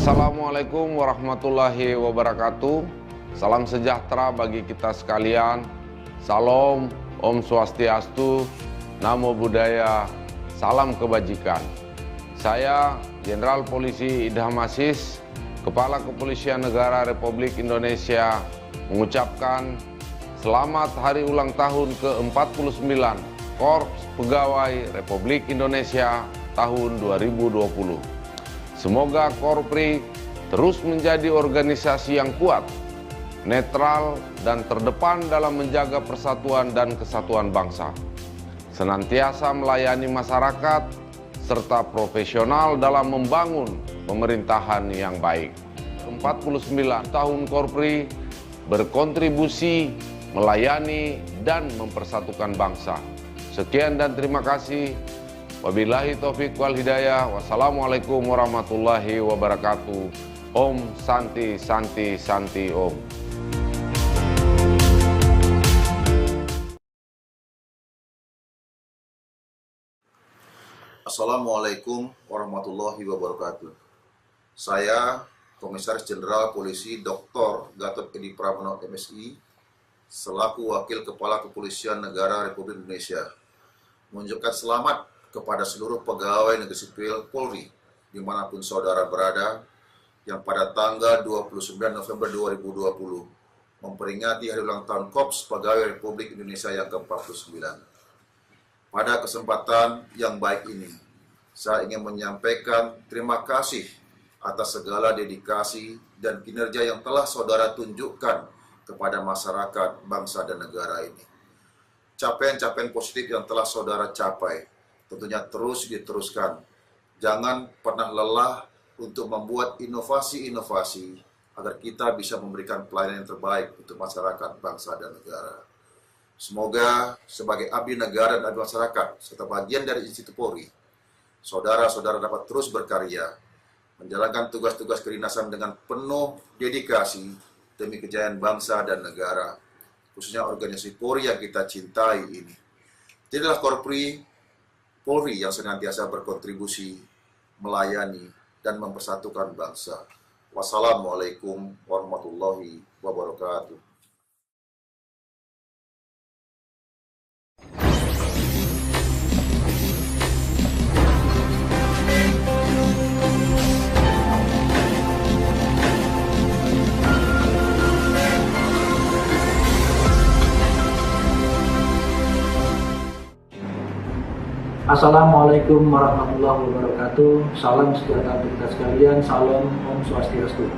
Assalamualaikum warahmatullahi wabarakatuh. Salam sejahtera bagi kita sekalian. Salam, Om Swastiastu, Namo Buddhaya, salam kebajikan. Saya Jenderal Polisi Idham Aziz, Kepala Kepolisian Negara Republik Indonesia, mengucapkan selamat hari ulang tahun ke-49 Korps Pegawai Republik Indonesia tahun 2020. Semoga Korpri terus menjadi organisasi yang kuat, netral, dan terdepan dalam menjaga persatuan dan kesatuan bangsa. Senantiasa melayani masyarakat, serta profesional dalam membangun pemerintahan yang baik. 49 tahun Korpri berkontribusi, melayani, dan mempersatukan bangsa. Sekian dan terima kasih. Wabillahi taufiq wal hidayah. Wassalamualaikum warahmatullahi wabarakatuh. Om Santi Santi Santi Om. Assalamualaikum warahmatullahi wabarakatuh. Saya Komisaris Jenderal Polisi Dr. Gatot Edi Pramono MSI selaku Wakil Kepala Kepolisian Negara Republik Indonesia mengucapkan selamat kepada seluruh pegawai negeri sipil Polri dimanapun saudara berada yang pada tanggal 29 November 2020 memperingati hari ulang tahun Korps Pegawai Republik Indonesia yang ke-49. Pada kesempatan yang baik ini, saya ingin menyampaikan terima kasih atas segala dedikasi dan kinerja yang telah saudara tunjukkan kepada masyarakat, bangsa, dan negara ini. Capaian-capaian positif yang telah saudara capai tentunya terus diteruskan. Jangan pernah lelah untuk membuat inovasi-inovasi agar kita bisa memberikan pelayanan yang terbaik untuk masyarakat, bangsa, dan negara. Semoga sebagai abdi negara dan abdi masyarakat serta bagian dari Institut Polri, saudara-saudara dapat terus berkarya, menjalankan tugas-tugas kedinasan dengan penuh dedikasi demi kejayaan bangsa dan negara, khususnya organisasi Polri yang kita cintai ini. Tidaklah Polri yang senantiasa berkontribusi, melayani, dan mempersatukan bangsa. Wassalamualaikum warahmatullahi wabarakatuh. Assalamualaikum warahmatullahi wabarakatuh. Salam sejahtera untuk kita sekalian. Salam Om Swastiastu.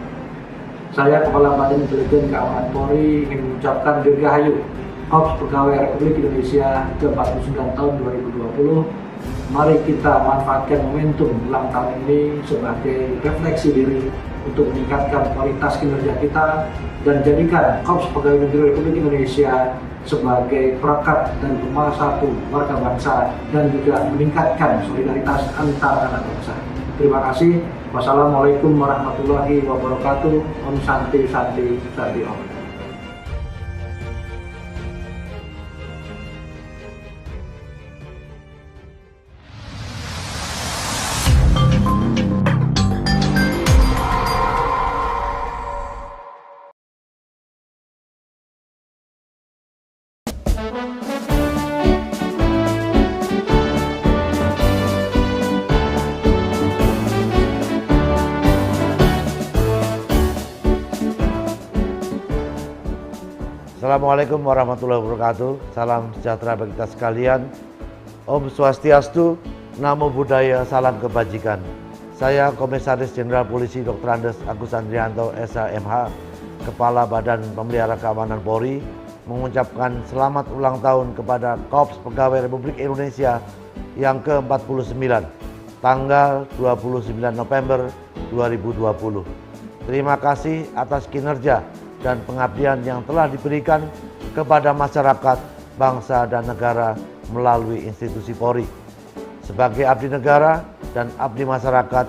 Saya Kepala Badan Intelijen Keamanan Polri ingin mengucapkan Dirgahayu Korps Pegawai Republik Indonesia ke-49 tahun 2020. Mari kita manfaatkan momentum ulang tahun ini sebagai refleksi diri untuk meningkatkan kualitas kinerja kita dan jadikan Korps Pegawai Negeri Republik Indonesia sebagai perekat dan pemersatu warga bangsa dan juga meningkatkan solidaritas antar anak bangsa. Terima kasih. Wassalamualaikum warahmatullahi wabarakatuh. Om Santi Santi Santi Om. Assalamualaikum warahmatullahi wabarakatuh. Salam sejahtera bagi kita sekalian. Om Swastiastu, Namo Buddhaya, salam kebajikan. Saya Komisaris Jenderal Polisi Dr. Andes Agus Andrianto, SH.MH, Kepala Badan Pemelihara Keamanan Polri, mengucapkan selamat ulang tahun kepada Korps Pegawai Republik Indonesia yang ke-49, tanggal 29 November 2020. Terima kasih atas kinerja dan pengabdian yang telah diberikan kepada masyarakat, bangsa, dan negara melalui institusi Polri. Sebagai abdi negara dan abdi masyarakat,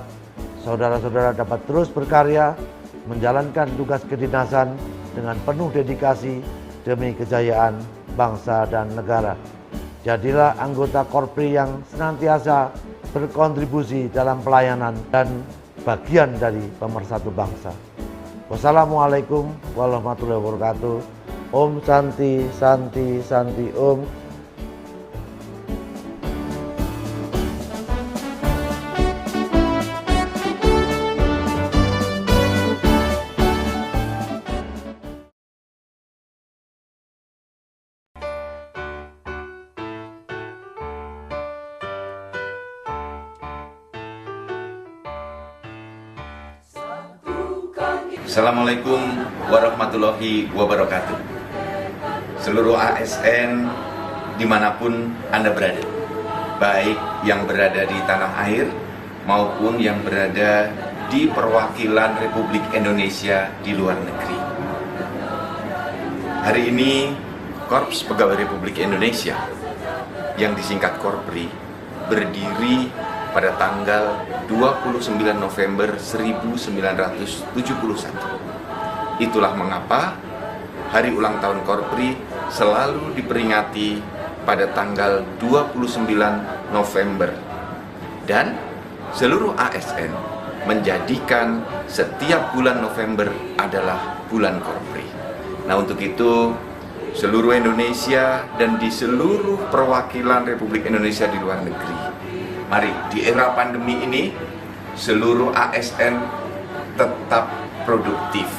saudara-saudara dapat terus berkarya, menjalankan tugas kedinasan dengan penuh dedikasi demi kejayaan bangsa dan negara. Jadilah anggota Korpri yang senantiasa berkontribusi dalam pelayanan dan bagian dari pemersatu bangsa. Wassalamualaikum warahmatullahi wabarakatuh. Om Santi, Santi, Santi, Om. Assalamualaikum warahmatullahi wabarakatuh. Seluruh ASN dimanapun Anda berada, baik yang berada di tanah air maupun yang berada di perwakilan Republik Indonesia di luar negeri. Hari ini Korps Pegawai Republik Indonesia yang disingkat Korpri berdiri pada tanggal 29 November 1971. Itulah mengapa hari ulang tahun Korpri selalu diperingati pada tanggal 29 November. Dan seluruh ASN menjadikan setiap bulan November adalah bulan Korpri. Nah, untuk itu seluruh Indonesia dan di seluruh perwakilan Republik Indonesia di luar negeri, mari di era pandemi ini seluruh ASN tetap produktif,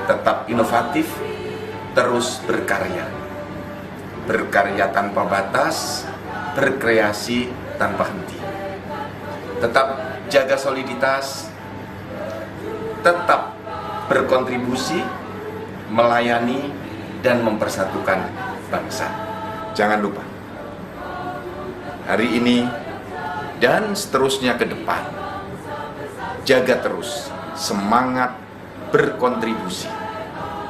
tetap inovatif, terus berkarya. Berkarya tanpa batas, berkreasi tanpa henti. Tetap jaga soliditas, tetap berkontribusi, melayani dan mempersatukan bangsa. Jangan lupa, hari ini dan seterusnya ke depan, jaga terus semangat berkontribusi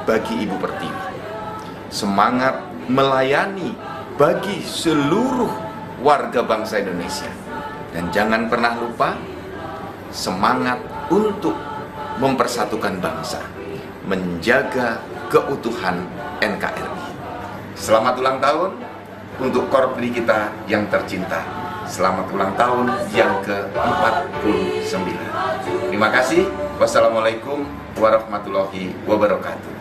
bagi Ibu Pertiwi, semangat melayani bagi seluruh warga bangsa Indonesia, dan jangan pernah lupa semangat untuk mempersatukan bangsa, menjaga keutuhan NKRI. Selamat ulang tahun untuk Korpri kita yang tercinta. Selamat ulang tahun yang ke-49. Terima kasih. Wassalamualaikum warahmatullahi wabarakatuh.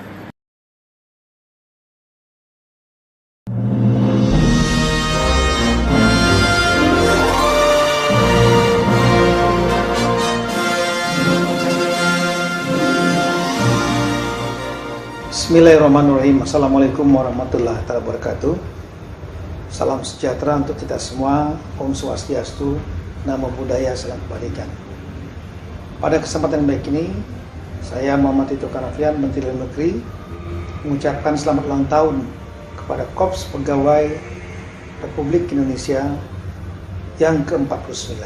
Bismillahirrahmanirrahim. Assalamualaikum warahmatullahi wabarakatuh. Salam sejahtera untuk kita semua. Om Swastiastu, Namo Buddhaya, salam kebajikan. Pada kesempatan baik ini, saya Muhammad Tito Karnavian, Menteri Dalam Negeri, mengucapkan selamat ulang tahun kepada Korps Pegawai Republik Indonesia yang ke-49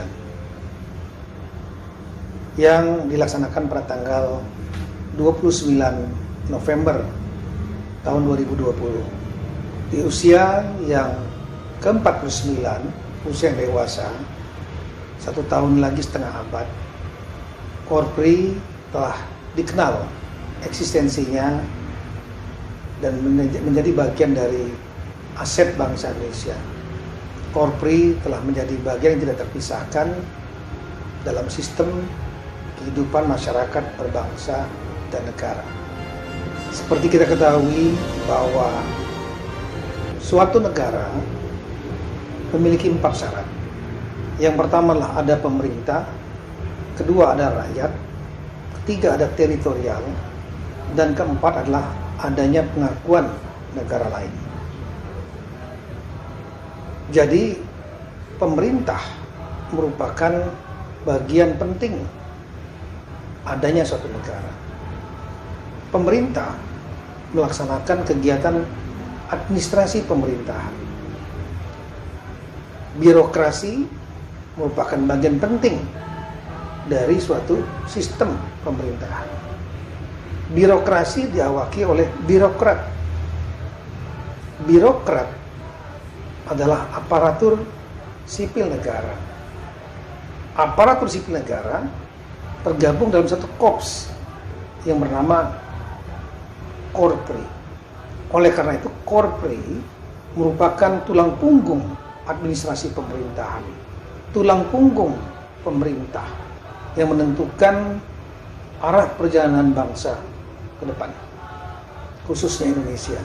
yang dilaksanakan pada tanggal 29 November tahun 2020. Di usia yang ke-49, usia yang dewasa, 1 tahun lagi setengah abad, Korpri telah dikenal eksistensinya dan menjadi bagian dari aset bangsa Indonesia. Korpri telah menjadi bagian yang tidak terpisahkan dalam sistem kehidupan masyarakat berbangsa dan negara. Seperti kita ketahui bahwa suatu negara memiliki 4 syarat. Yang pertama adalah ada pemerintah, kedua ada rakyat, ketiga ada teritorial, dan keempat adalah adanya pengakuan negara lain. Jadi pemerintah merupakan bagian penting adanya suatu negara. Pemerintah melaksanakan kegiatan administrasi pemerintahan. Birokrasi merupakan bagian penting dari suatu sistem pemerintahan. Birokrasi diawaki oleh birokrat. Birokrat adalah aparatur sipil negara. Aparatur sipil negara tergabung dalam satu korps yang bernama Korpri. Oleh karena itu, Korpri merupakan tulang punggung administrasi pemerintahan, tulang punggung pemerintah yang menentukan arah perjalanan bangsa ke depan, khususnya Indonesia.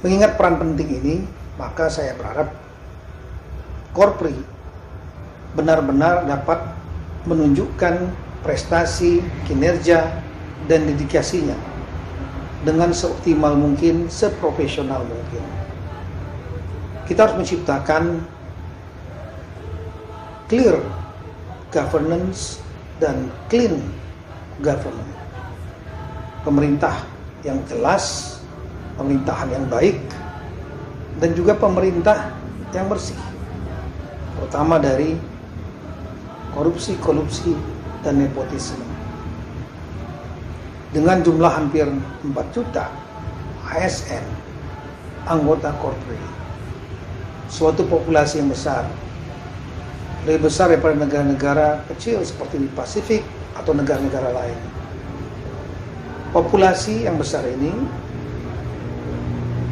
Mengingat peran penting ini, maka saya berharap Korpri benar-benar dapat menunjukkan prestasi, kinerja, dan dedikasinya dengan seoptimal mungkin, seprofesional mungkin. Kita harus menciptakan clear governance dan clean government. Pemerintah yang jelas, pemerintahan yang baik, dan juga pemerintah yang bersih, terutama dari korupsi dan nepotisme. Dengan jumlah hampir 4 juta ASN, anggota Korpri, suatu populasi yang besar, lebih besar daripada negara-negara kecil seperti di Pasifik atau negara-negara lain. Populasi yang besar ini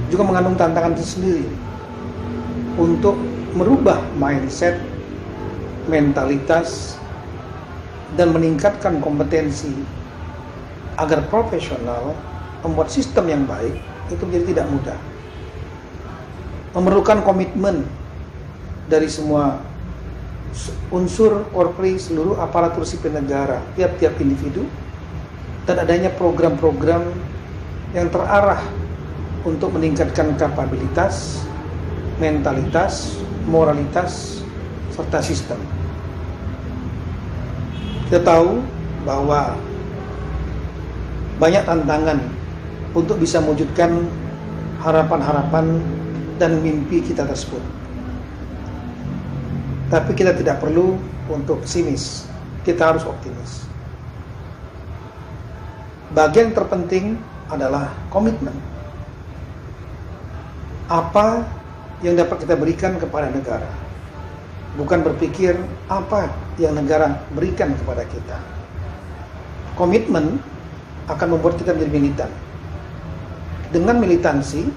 juga mengandung tantangan tersendiri untuk merubah mindset, mentalitas, dan meningkatkan kompetensi agar profesional membuat sistem yang baik itu menjadi tidak mudah. Memerlukan komitmen dari semua unsur Korpri, seluruh aparatur sipil negara, tiap-tiap individu, dan adanya program-program yang terarah untuk meningkatkan kapabilitas, mentalitas, moralitas, serta sistem. Kita tahu bahwa banyak tantangan untuk bisa mewujudkan harapan-harapan dan mimpi kita tersebut. Tapi kita tidak perlu untuk pesimis, kita harus optimis. Bagian terpenting adalah komitmen. Apa yang dapat kita berikan kepada negara, bukan berpikir apa yang negara berikan kepada kita. Komitmen akan membuat kita menjadi militan. Dengan militansi,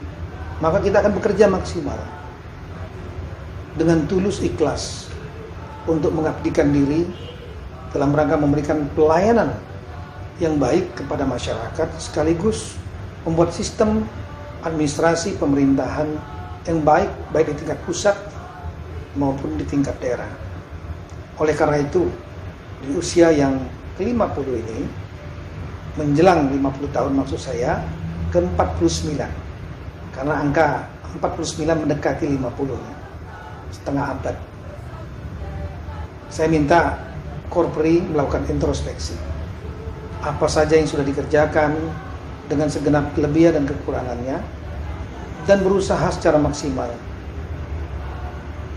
maka kita akan bekerja maksimal dengan tulus ikhlas untuk mengabdikan diri dalam rangka memberikan pelayanan yang baik kepada masyarakat, sekaligus membuat sistem administrasi pemerintahan yang baik di tingkat pusat maupun di tingkat daerah. Oleh karena itu, di usia yang ke-50 ini, menjelang 50 tahun maksud saya, ke-49, karena angka 49 mendekati 50, setengah abad. Saya minta Korpri melakukan introspeksi. Apa saja yang sudah dikerjakan dengan segenap kelebihan dan kekurangannya, dan berusaha secara maksimal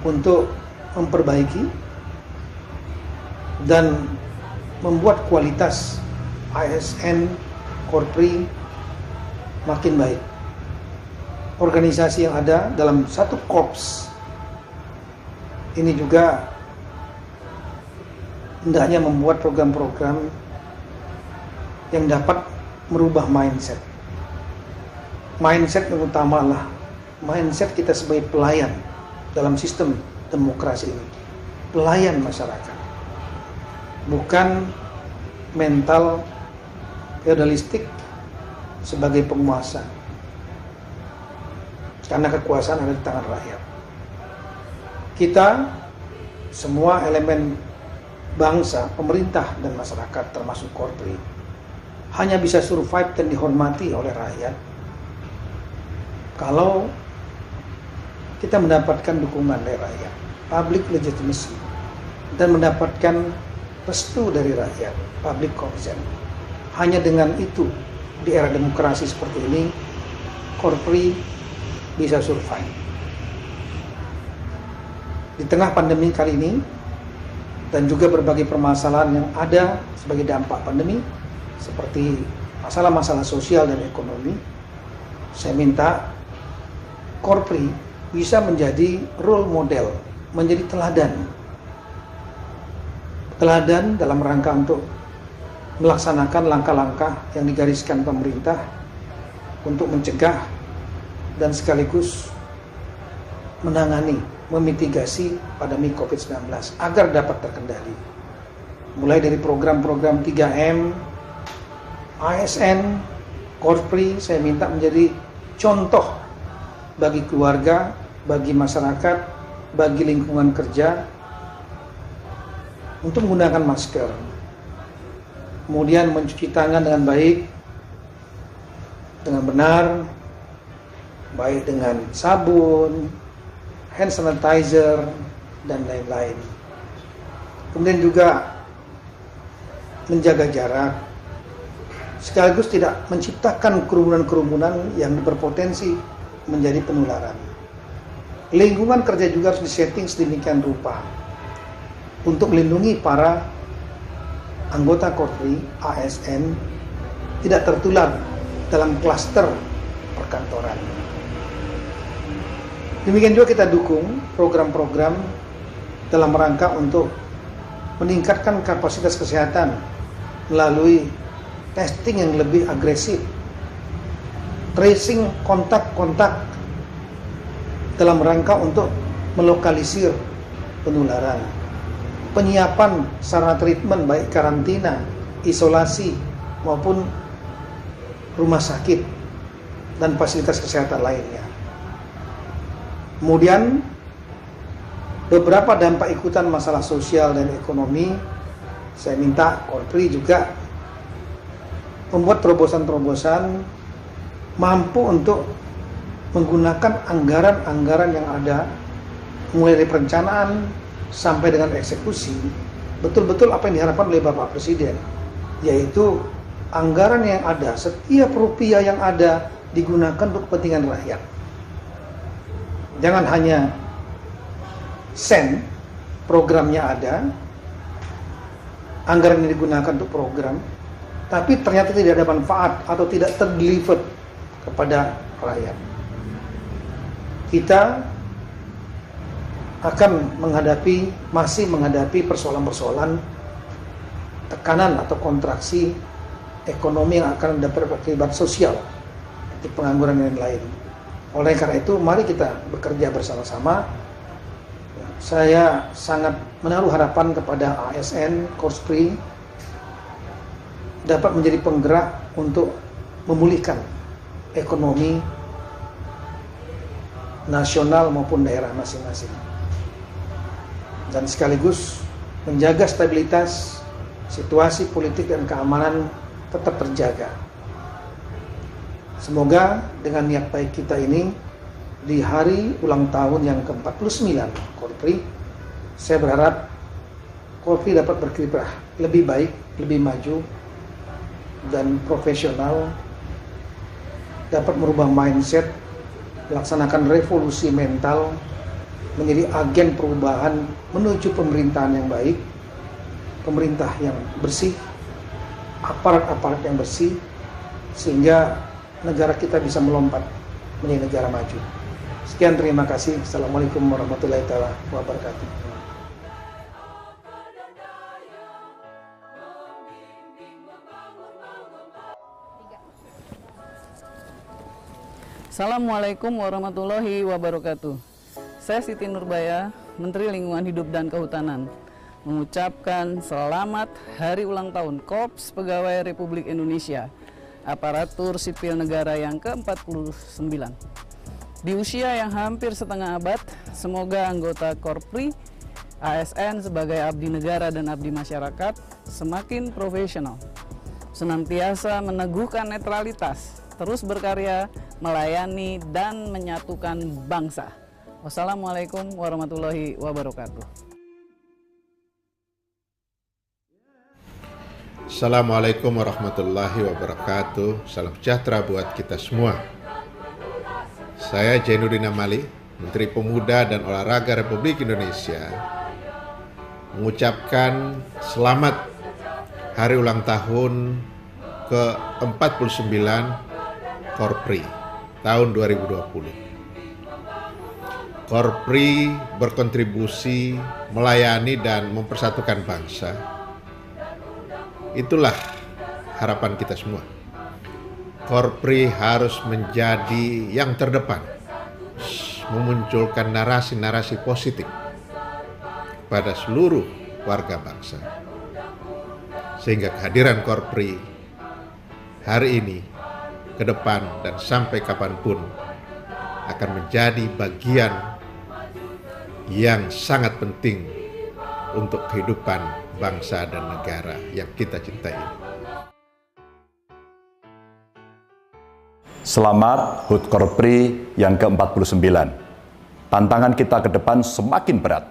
untuk memperbaiki dan membuat kualitas ASN Korpri makin baik. Organisasi yang ada dalam satu korps ini juga hendaknya membuat program-program yang dapat merubah mindset. Mindset yang utama adalah mindset kita sebagai pelayan dalam sistem demokrasi ini. Pelayan masyarakat. Bukan mental feodalistik sebagai penguasa. Karena kekuasaan ada di tangan rakyat. Kita, semua elemen bangsa, pemerintah, dan masyarakat termasuk Korpri, hanya bisa survive dan dihormati oleh rakyat kalau kita mendapatkan dukungan dari rakyat, public legitimacy, dan mendapatkan restu dari rakyat, public consent. Hanya dengan itu, di era demokrasi seperti ini, Korpri bisa survive. Di tengah pandemi kali ini, dan juga berbagai permasalahan yang ada sebagai dampak pandemi, seperti masalah-masalah sosial dan ekonomi, saya minta Korpri bisa menjadi role model, menjadi teladan dalam rangka untuk melaksanakan langkah-langkah yang digariskan pemerintah untuk mencegah dan sekaligus menangani, memitigasi pandemi COVID-19 agar dapat terkendali. mulai dari program-program 3M, ASN, Korpri, saya minta menjadi contoh bagi keluarga, bagi masyarakat, bagi lingkungan kerja untuk menggunakan masker, kemudian mencuci tangan dengan baik, dengan benar, baik dengan sabun, hand sanitizer, dan lain-lain. Kemudian juga menjaga jarak, sekaligus tidak menciptakan kerumunan-kerumunan yang berpotensi menjadi penularan. Lingkungan kerja juga harus disetting sedemikian rupa untuk melindungi para anggota Korpri, ASN tidak tertular dalam klaster perkantoran. Demikian juga kita dukung program-program dalam rangka untuk meningkatkan kapasitas kesehatan melalui testing yang lebih agresif, tracing kontak-kontak dalam rangka untuk melokalisir penularan, penyiapan sarana treatment baik karantina, isolasi maupun rumah sakit dan fasilitas kesehatan lainnya. Kemudian beberapa dampak ikutan masalah sosial dan ekonomi, saya minta Korpri juga membuat terobosan-terobosan mampu untuk menggunakan anggaran-anggaran yang ada mulai dari perencanaan sampai dengan eksekusi betul-betul apa yang diharapkan oleh Bapak Presiden, yaitu anggaran yang ada, setiap rupiah yang ada digunakan untuk kepentingan rakyat. Jangan hanya sen, programnya ada, anggaran yang digunakan untuk program, tapi ternyata tidak ada manfaat atau tidak terdelivered kepada rakyat. Kita akan masih menghadapi persoalan-persoalan tekanan atau kontraksi ekonomi yang akan dapat berakibat sosial, seperti pengangguran dan lain-lain. Oleh karena itu, mari kita bekerja bersama-sama. Saya sangat menaruh harapan kepada ASN, Korpri dapat menjadi penggerak untuk memulihkan ekonomi nasional maupun daerah masing-masing, dan sekaligus menjaga stabilitas situasi politik dan keamanan tetap terjaga. Semoga dengan niat baik kita ini, di hari ulang tahun yang ke-49 Korpri, saya berharap Korpri dapat berkiprah lebih baik, lebih maju, dan profesional, dapat merubah mindset, melaksanakan revolusi mental, menjadi agen perubahan menuju pemerintahan yang baik, pemerintah yang bersih, aparat-aparat yang bersih, sehingga negara kita bisa melompat menjadi negara maju. Sekian, terima kasih. Assalamualaikum warahmatullahi wabarakatuh. Assalamualaikum warahmatullahi wabarakatuh. Saya Siti Nurbaya, Menteri Lingkungan Hidup dan Kehutanan, mengucapkan selamat Hari Ulang Tahun Korps Pegawai Republik Indonesia, Aparatur Sipil Negara yang ke-49. Di usia yang hampir setengah abad, semoga anggota Korpri, ASN sebagai abdi negara dan abdi masyarakat semakin profesional, senantiasa meneguhkan netralitas, terus berkarya, melayani, dan menyatukan bangsa. Wassalamualaikum warahmatullahi wabarakatuh. Assalamualaikum warahmatullahi wabarakatuh. Salam sejahtera buat kita semua. Saya Jainuddin Amali, Menteri Pemuda dan Olahraga Republik Indonesia, mengucapkan selamat Hari Ulang Tahun ke-49 Korpri tahun 2020. Korpri berkontribusi melayani dan mempersatukan bangsa. Itulah harapan kita semua. Korpri harus menjadi yang terdepan, memunculkan narasi-narasi positif pada seluruh warga bangsa. sehingga kehadiran Korpri hari ini, ke depan, dan sampai kapanpun akan menjadi bagian yang sangat penting untuk kehidupan bangsa dan negara yang kita cintai. Selamat HUT Korpri yang ke-49. Tantangan kita ke depan semakin berat.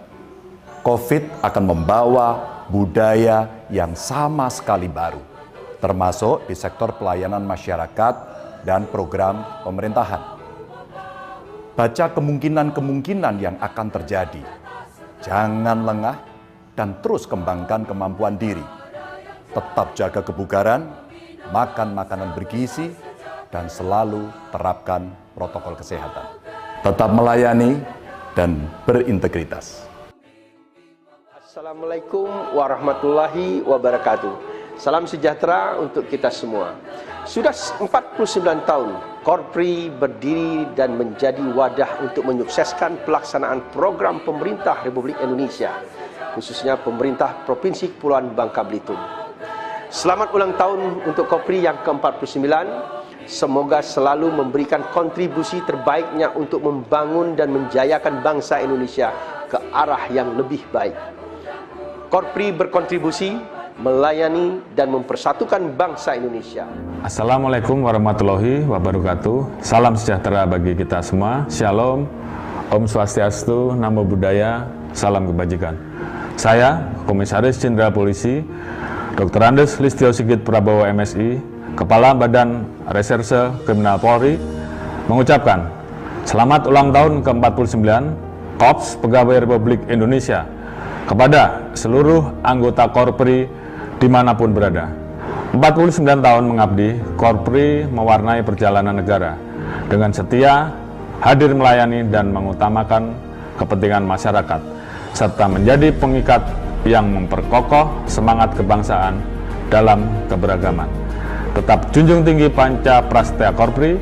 COVID akan membawa budaya yang sama sekali baru, termasuk di sektor pelayanan masyarakat dan program pemerintahan. Baca kemungkinan-kemungkinan yang akan terjadi. Jangan lengah dan terus kembangkan kemampuan diri. Tetap jaga kebugaran, makan makanan bergizi, dan selalu terapkan protokol kesehatan. Tetap melayani dan berintegritas. Assalamualaikum warahmatullahi wabarakatuh. Salam sejahtera untuk kita semua. Sudah 49 tahun Korpri berdiri dan menjadi wadah untuk menyukseskan pelaksanaan program pemerintah Republik Indonesia, khususnya pemerintah Provinsi Kepulauan Bangka Belitung. Selamat ulang tahun untuk Korpri yang ke-49. Semoga selalu memberikan kontribusi terbaiknya untuk membangun dan menjayakan bangsa Indonesia ke arah yang lebih baik. Korpri berkontribusi melayani dan mempersatukan bangsa Indonesia. Assalamualaikum warahmatullahi wabarakatuh. Salam sejahtera bagi kita semua. Shalom, Om Swastiastu, Namo Buddhaya, salam kebajikan. Saya, Komisaris Jenderal Polisi, Dr. Andes Listio Sigit Prabowo MSI, Kepala Badan Reserse Kriminal Polri, mengucapkan selamat ulang tahun ke-49 Korps Pegawai Republik Indonesia kepada seluruh anggota Korpri dimanapun berada. 49 tahun mengabdi, Korpri mewarnai perjalanan negara dengan setia, hadir melayani dan mengutamakan kepentingan masyarakat, serta menjadi pengikat yang memperkokoh semangat kebangsaan dalam keberagaman. Tetap junjung tinggi Panca Prastya Korpri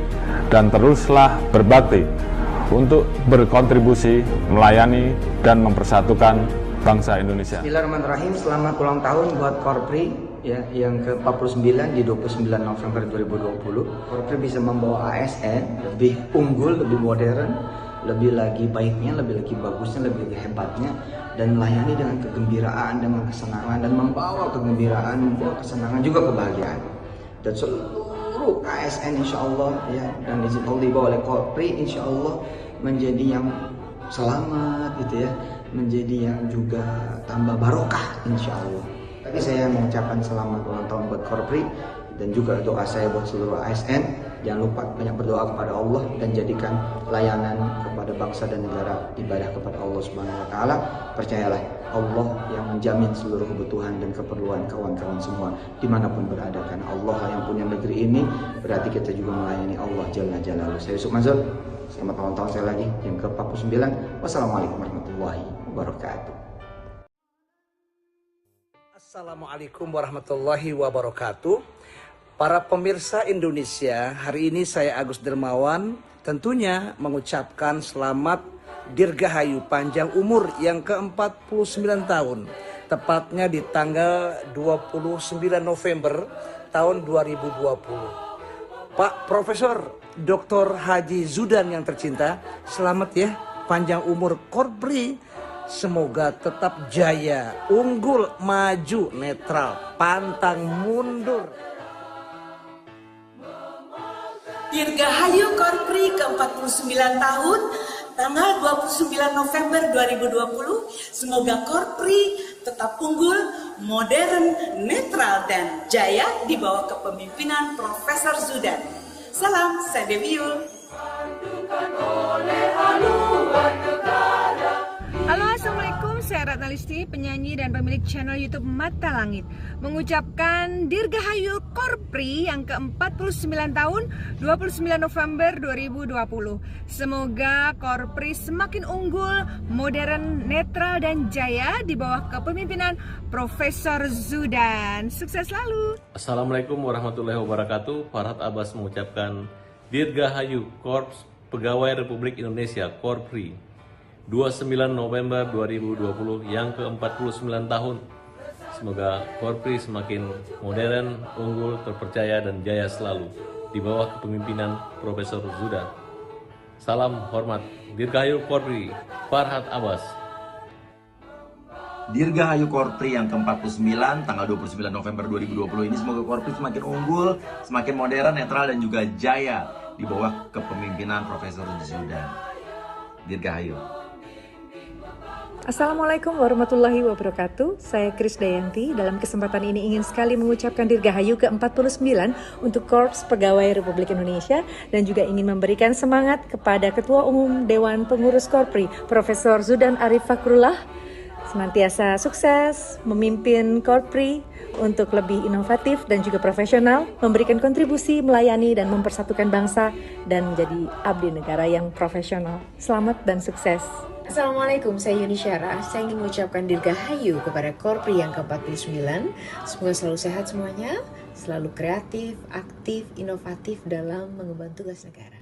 dan teruslah berbakti untuk berkontribusi, melayani dan mempersatukan bangsa Indonesia. Bismillahirrahmanirrahim. Selamat ulang tahun buat Korpri ya, yang ke-49 di 29 November 2020. Korpri bisa membawa ASN lebih unggul, lebih modern, lebih lagi baiknya, lebih lagi bagusnya, lebih lagi hebatnya, dan melayani dengan kegembiraan, dengan kesenangan, dan membawa kegembiraan, membawa kesenangan juga kebahagiaan. Dan seluruh ASN insya Allah ya, dan izin Allah dibawa oleh Korpri insya Allah menjadi yang selamat gitu ya, menjadi yang juga tambah barokah insya Allah. Tapi saya mengucapkan selamat ulang tahun buat Korpri dan juga doa saya buat seluruh ASN. Jangan lupa banyak berdoa kepada Allah dan jadikan layanan kepada bangsa dan negara ibadah kepada Allah Subhanahu wa taala. Percayalah, Allah yang menjamin seluruh kebutuhan dan keperluan kawan-kawan semua dimanapun berada. Karena Allah yang punya negeri ini, berarti kita juga melayani Allah Jalla Jalaluhu. Saya Yusuf Manzul. Selamat ulang tahun saya lagi yang ke-49. Wassalamualaikum warahmatullahi wabarakatuh. Assalamualaikum warahmatullahi wabarakatuh. Para pemirsa Indonesia, hari ini saya Agus Dermawan tentunya mengucapkan selamat Dirgahayu panjang umur yang ke-49 tahun. Tepatnya di tanggal 29 November tahun 2020. Pak Profesor Dr. Haji Zudan yang tercinta, selamat ya, panjang umur Korpri. Semoga tetap jaya, unggul, maju, netral, pantang mundur. Dirgahayu Korpri ke-49 tahun, tanggal 29 November 2020. Semoga Korpri tetap unggul, modern, netral, dan jaya di bawah kepemimpinan Profesor Zudan. Salam, saya Dewi Yul. Halo, assalamualaikum. Saya Ratna Listi, penyanyi dan pemilik channel YouTube Mata Langit, mengucapkan Dirgahayu Korpri yang ke-49 tahun 29 November 2020. Semoga Korpri semakin unggul, modern, netral, dan jaya di bawah kepemimpinan Profesor Zudan. Sukses selalu. Assalamualaikum warahmatullahi wabarakatuh. Farhat Abbas mengucapkan Dirgahayu Korps Pegawai Republik Indonesia Korpri 29 November 2020 yang ke-49 tahun. Semoga Korpri semakin modern, unggul, terpercaya, dan jaya selalu di bawah kepemimpinan Profesor Zudan. Salam hormat, Dirgahayu Korpri, Farhat Abbas. Dirgahayu Korpri yang ke-49 tanggal 29 November 2020 ini semoga Korpri semakin unggul, semakin modern, netral, dan juga jaya di bawah kepemimpinan Profesor Zudan. Dirgahayu. Assalamualaikum warahmatullahi wabarakatuh. Saya Krisdayanti. Dalam kesempatan ini ingin sekali mengucapkan Dirgahayu ke-49 untuk Korps Pegawai Republik Indonesia dan juga ingin memberikan semangat kepada Ketua Umum Dewan Pengurus Korpri, Profesor Zudan Arif Fakrullah, senantiasa sukses memimpin Korpri untuk lebih inovatif dan juga profesional, memberikan kontribusi, melayani dan mempersatukan bangsa dan menjadi abdi negara yang profesional. Selamat dan sukses. Assalamualaikum, saya Yuni Syara. Saya ingin mengucapkan Dirgahayu kepada Korpri yang ke-49. Semoga selalu sehat semuanya, selalu kreatif, aktif, inovatif dalam mengemban tugas negara.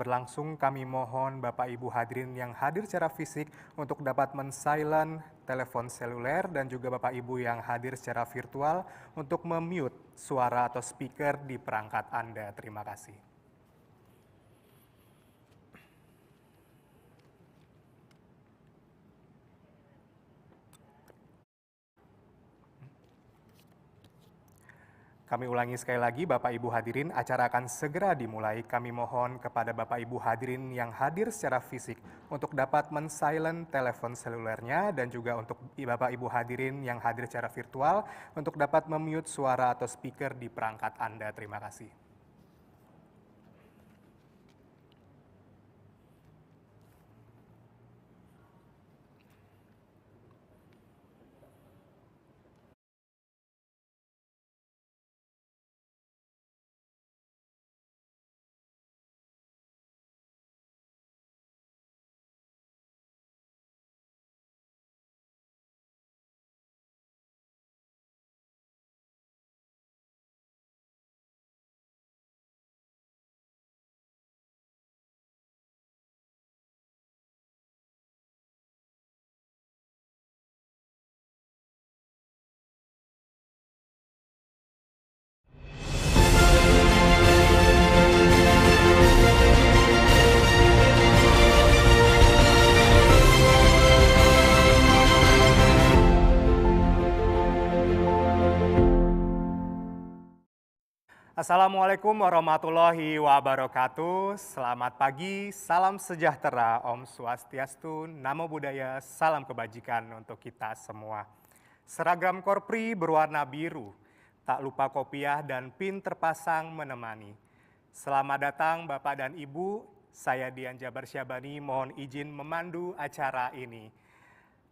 Berlangsung, kami mohon Bapak Ibu hadirin yang hadir secara fisik untuk dapat men-silent telepon seluler dan juga Bapak Ibu yang hadir secara virtual untuk memute suara atau speaker di perangkat Anda. Terima kasih. Kami ulangi sekali lagi, Bapak Ibu hadirin, acara akan segera dimulai. Kami mohon kepada Bapak Ibu hadirin yang hadir secara fisik untuk dapat men-silent telepon selulernya dan juga untuk Bapak Ibu hadirin yang hadir secara virtual untuk dapat memute suara atau speaker di perangkat Anda. Terima kasih. Assalamualaikum warahmatullahi wabarakatuh. Selamat pagi, salam sejahtera, Om Swastiastu, Namo Buddhaya, salam kebajikan untuk kita semua. Seragam Korpri berwarna biru, tak lupa kopiah dan pin terpasang menemani. Selamat datang Bapak dan Ibu, saya Dian Jabar Syabani mohon izin memandu acara ini.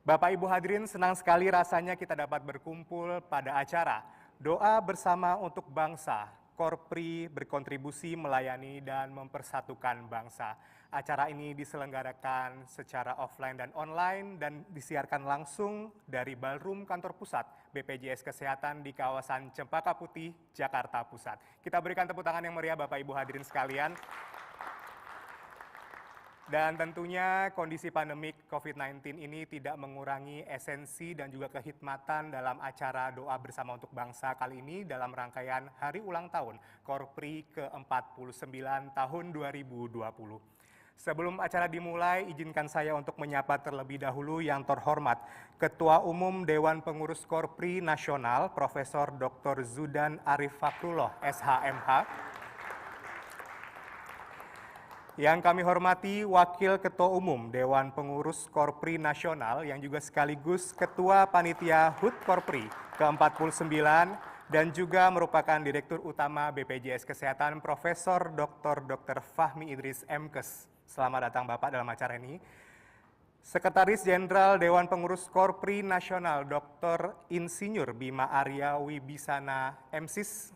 Bapak Ibu hadirin, senang sekali rasanya kita dapat berkumpul pada acara Doa Bersama untuk Bangsa. Korpri berkontribusi melayani dan mempersatukan bangsa. Acara ini diselenggarakan secara offline dan online dan disiarkan langsung dari Ballroom Kantor Pusat BPJS Kesehatan di kawasan Cempaka Putih, Jakarta Pusat. Kita berikan tepuk tangan yang meriah Bapak Ibu hadirin sekalian. Dan tentunya kondisi pandemik COVID-19 ini tidak mengurangi esensi dan juga kehikmatan dalam acara Doa Bersama untuk Bangsa kali ini dalam rangkaian Hari Ulang Tahun Korpri ke-49 tahun 2020. Sebelum acara dimulai, izinkan saya untuk menyapa terlebih dahulu yang terhormat Ketua Umum Dewan Pengurus Korpri Nasional Profesor Dr. Zudan Arif Fakrullah, SHMH. Yang kami hormati Wakil Ketua Umum Dewan Pengurus Korpri Nasional yang juga sekaligus Ketua Panitia HUT Korpri ke-49 dan juga merupakan Direktur Utama BPJS Kesehatan Profesor Dr. Fahmi Idris MKes. Selamat datang Bapak dalam acara ini. Sekretaris Jenderal Dewan Pengurus Korpri Nasional Dr. Insinyur Bima Arya Wibisana MSis.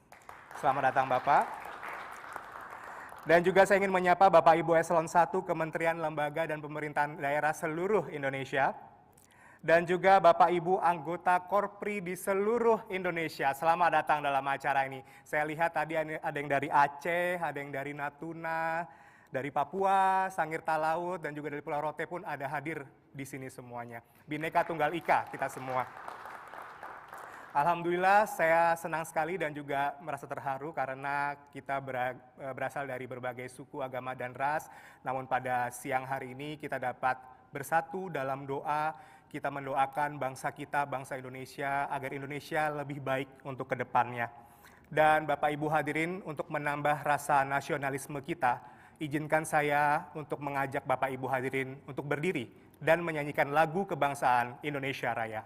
Selamat datang Bapak. Dan juga saya ingin menyapa Bapak Ibu Eselon 1 Kementerian, Lembaga, dan Pemerintahan Daerah seluruh Indonesia. dan juga Bapak Ibu anggota Korpri di seluruh Indonesia. Selamat datang dalam acara ini. Saya lihat tadi ada yang dari Aceh, ada yang dari Natuna, dari Papua, Sangirta Laut, dan juga dari Pulau Rote pun ada hadir di sini semuanya. Bhinneka Tunggal Ika kita semua. Alhamdulillah saya senang sekali dan juga merasa terharu karena kita berasal dari berbagai suku, agama, dan ras. Namun pada siang hari ini kita dapat bersatu dalam doa, kita mendoakan bangsa kita, bangsa Indonesia, agar Indonesia lebih baik untuk kedepannya. Dan Bapak Ibu hadirin, untuk menambah rasa nasionalisme kita, izinkan saya untuk mengajak Bapak Ibu hadirin untuk berdiri dan menyanyikan lagu kebangsaan Indonesia Raya.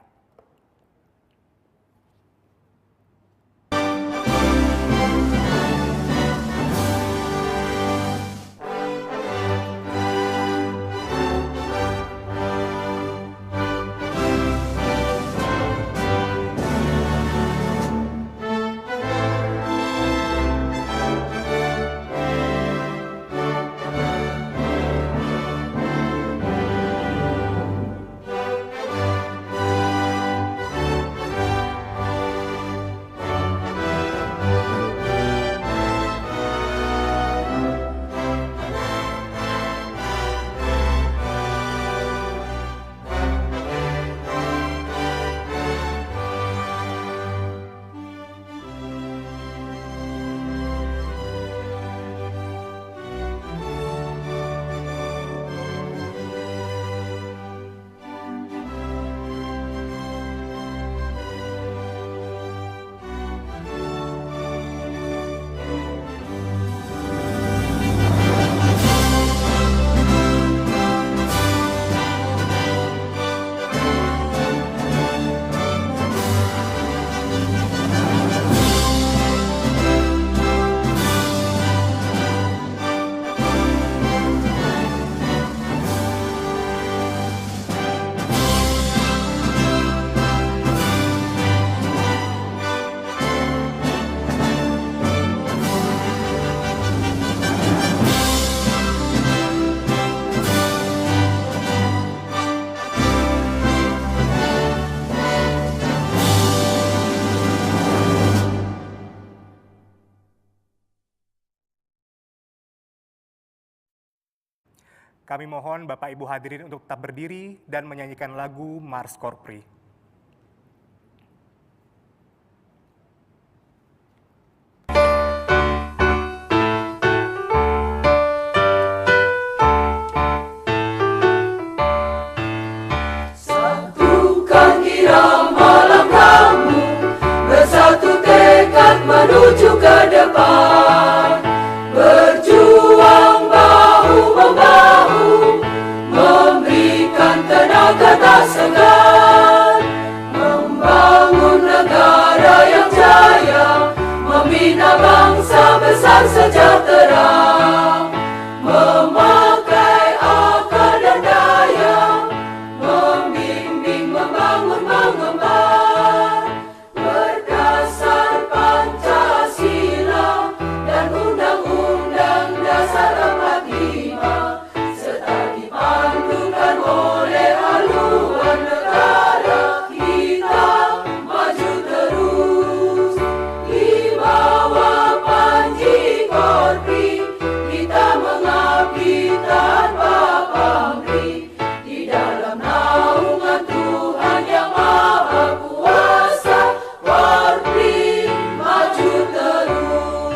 Kami mohon Bapak Ibu hadirin untuk tetap berdiri dan menyanyikan lagu Mars Korpri. Satukan irama langkahmu, bersatu tekad menuju ke depan, berjuang bahu-membahu, memberikan tenaga tak segan, membangun negara yang jaya, membina bangsa besar sejahtera, memakai akal dan daya, membimbing, membangun, mengemban, berdasar Pancasila dan Undang-Undang Dasar 45, serta dipandukan oleh haluan negara kita maju terus. Di bawah panji Korpri kita mengabdi tanpa pamrih, di dalam naungan Tuhan Yang Maha Kuasa. Korpri maju terus.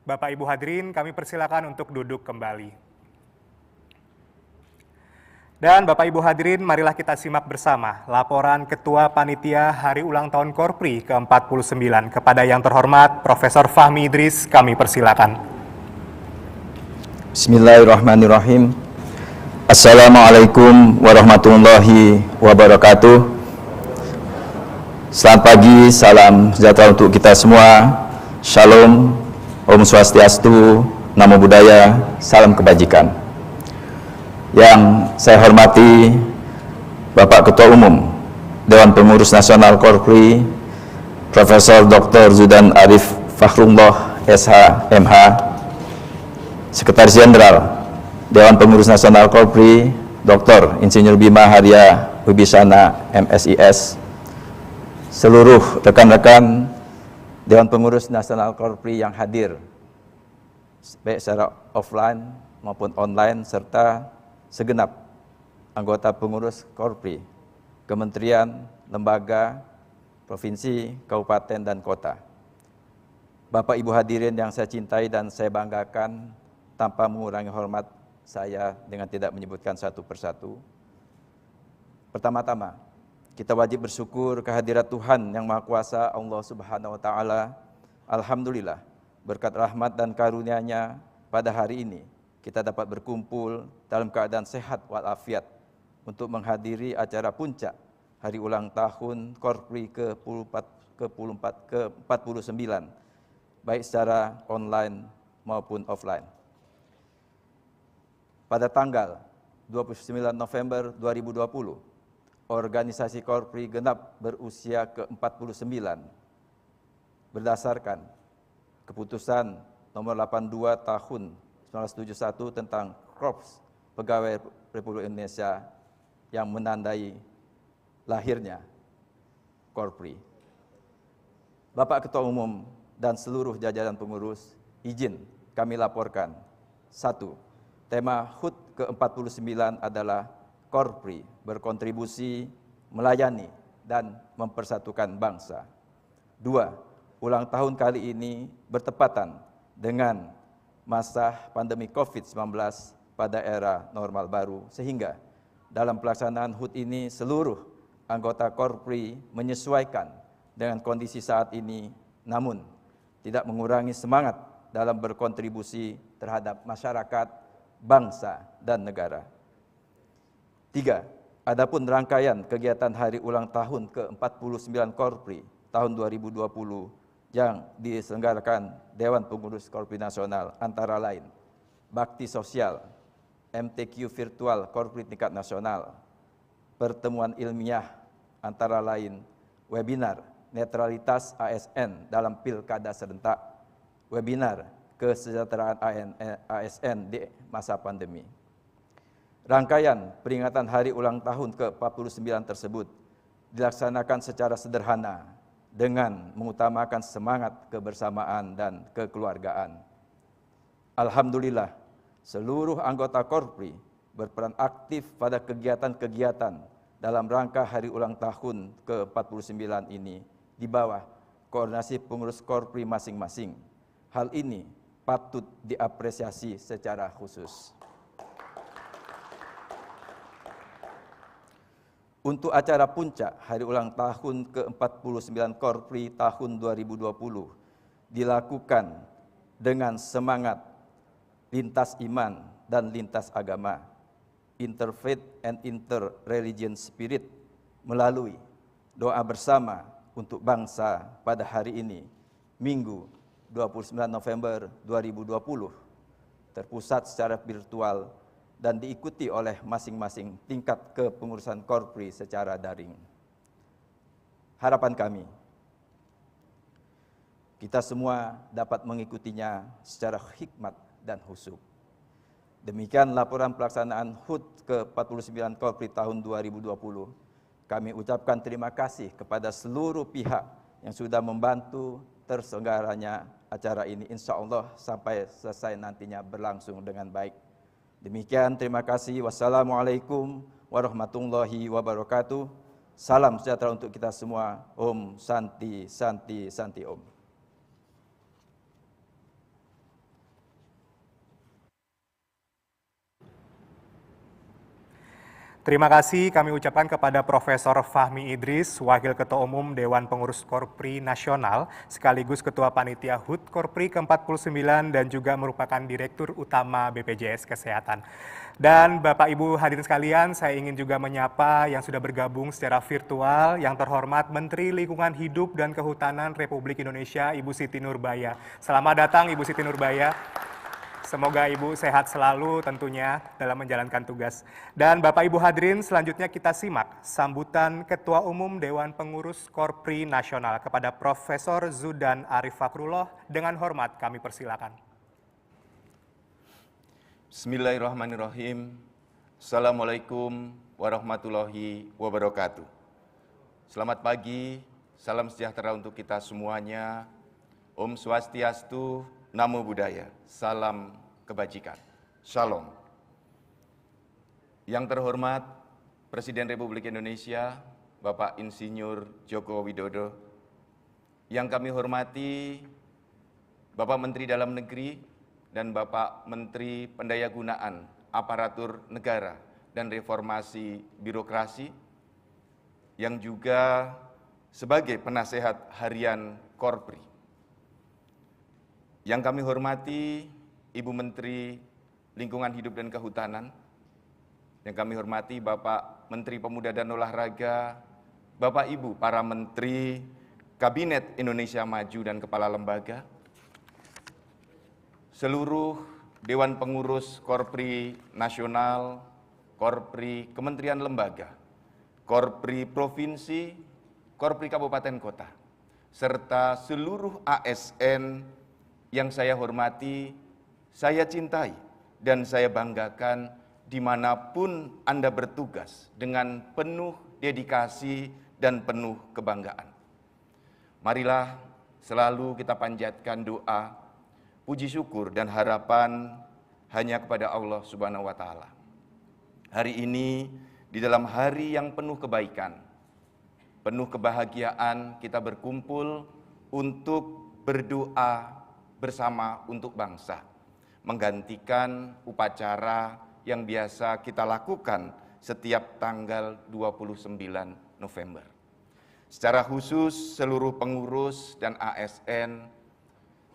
Bapak Ibu hadirin, kami persilakan untuk duduk kembali. Dan Bapak Ibu hadirin, marilah kita simak bersama laporan Ketua Panitia Hari Ulang Tahun Korpri ke-49 kepada yang terhormat Profesor Fahmi Idris. Kami persilakan. Bismillahirrahmanirrahim. Assalamualaikum warahmatullahi wabarakatuh. Selamat pagi, salam sejahtera untuk kita semua. Shalom, Om Swastiastu, Namo Buddhaya, salam kebajikan. Yang saya hormati Bapak Ketua Umum Dewan Pengurus Nasional Korpri, Profesor Dr. Zudan Arif Fakhrullah, SH, MH, Sekretaris Jenderal Dewan Pengurus Nasional Korpri, Dr. Insinyur Bima Haria Wibisana MSIS, seluruh rekan-rekan Dewan Pengurus Nasional Korpri yang hadir, baik secara offline maupun online, serta segenap anggota pengurus Korpri, kementerian, lembaga, provinsi, kabupaten, dan kota. Bapak Ibu hadirin yang saya cintai dan saya banggakan, tanpa mengurangi hormat saya dengan tidak menyebutkan satu persatu. Pertama-tama, kita wajib bersyukur kehadirat Tuhan yang Maha Kuasa, Allah Subhanahu wa Ta'ala. Alhamdulillah, berkat rahmat dan karunia-Nya pada hari ini kita dapat berkumpul dalam keadaan sehat walafiat untuk menghadiri acara puncak hari ulang tahun Korpri ke-49, baik secara online maupun offline. Pada tanggal 29 November 2020, organisasi Korpri genap berusia ke-49 berdasarkan keputusan nomor 82 tahun 1971 tentang Korps Pegawai Republik Indonesia yang menandai lahirnya Korpri. Bapak Ketua Umum dan seluruh jajaran pengurus, izin kami laporkan. 1. Tema HUT ke-49 adalah Korpri berkontribusi, melayani, dan mempersatukan bangsa. 2. Ulang tahun kali ini bertepatan dengan masa pandemi COVID-19 pada era normal baru, sehingga dalam pelaksanaan HUT ini seluruh anggota Korpri menyesuaikan dengan kondisi saat ini, namun tidak mengurangi semangat dalam berkontribusi terhadap masyarakat, bangsa, dan negara. 3. Adapun rangkaian kegiatan hari ulang tahun ke-49 Korpri tahun 2020 yang diselenggarakan Dewan Pengurus Korpri Nasional antara lain bakti sosial, MTQ virtual Korpri tingkat nasional, pertemuan ilmiah antara lain webinar netralitas ASN dalam pilkada serentak, webinar kesejahteraan ASN di masa pandemi. Rangkaian peringatan hari ulang tahun ke-49 tersebut dilaksanakan secara sederhana dengan mengutamakan semangat kebersamaan dan kekeluargaan. Alhamdulillah, seluruh anggota Korpri berperan aktif pada kegiatan-kegiatan dalam rangka hari ulang tahun ke-49 ini di bawah koordinasi pengurus Korpri masing-masing. Hal ini patut diapresiasi secara khusus. Untuk acara puncak hari ulang tahun ke-49 Korpri tahun 2020 dilakukan dengan semangat lintas iman dan lintas agama, interfaith and interreligion spirit, melalui doa bersama untuk bangsa pada hari ini, Minggu 29 November 2020, terpusat secara virtual dan diikuti oleh masing-masing tingkat kepengurusan Korpri secara daring. Harapan kami, kita semua dapat mengikutinya secara hikmat dan khusyuk. Demikian laporan pelaksanaan HUT ke-49 Korpri tahun 2020. Kami ucapkan terima kasih kepada seluruh pihak yang sudah membantu terselenggaranya acara ini, insya Allah sampai selesai nantinya berlangsung dengan baik. Demikian, terima kasih. Wassalamualaikum warahmatullahi wabarakatuh. Salam sejahtera untuk kita semua. Om Santi Santi Santi Om. Terima kasih kami ucapkan kepada Profesor Fahmi Idris, Wakil Ketua Umum Dewan Pengurus Korpri Nasional, sekaligus Ketua Panitia HUT Korpri ke-49 dan juga merupakan Direktur Utama BPJS Kesehatan. Dan Bapak Ibu hadirin sekalian, saya ingin juga menyapa yang sudah bergabung secara virtual, yang terhormat Menteri Lingkungan Hidup dan Kehutanan Republik Indonesia, Ibu Siti Nurbaya. Selamat datang Ibu Siti Nurbaya. Semoga Ibu sehat selalu tentunya dalam menjalankan tugas. Dan Bapak Ibu hadirin, selanjutnya kita simak sambutan Ketua Umum Dewan Pengurus Korpri Nasional kepada Profesor Zudan Arif Fakrullah. Dengan hormat kami persilakan. Bismillahirrahmanirrahim. Assalamualaikum warahmatullahi wabarakatuh. Selamat pagi, salam sejahtera untuk kita semuanya. Om Swastiastu, Namo Buddhaya, salam kebajikan. Shalom. Yang terhormat Presiden Republik Indonesia, Bapak Insinyur Joko Widodo. Yang kami hormati Bapak Menteri Dalam Negeri dan Bapak Menteri Pendayagunaan Aparatur Negara dan Reformasi Birokrasi, yang juga sebagai penasehat harian Korpri. Yang kami hormati Ibu Menteri Lingkungan Hidup dan Kehutanan, yang kami hormati Bapak Menteri Pemuda dan Olahraga, Bapak Ibu para Menteri Kabinet Indonesia Maju dan Kepala Lembaga, seluruh Dewan Pengurus Korpri Nasional, Korpri Kementerian Lembaga, Korpri Provinsi, Korpri Kabupaten Kota, serta seluruh ASN yang saya hormati, saya cintai, dan saya banggakan dimanapun Anda bertugas dengan penuh dedikasi dan penuh kebanggaan. Marilah selalu kita panjatkan doa, puji syukur dan harapan hanya kepada Allah Subhanahu wa Ta'ala. Hari ini di dalam hari yang penuh kebaikan, penuh kebahagiaan, kita berkumpul untuk berdoa bersama untuk bangsa, menggantikan upacara yang biasa kita lakukan setiap tanggal 29 November. Secara khusus seluruh pengurus dan ASN,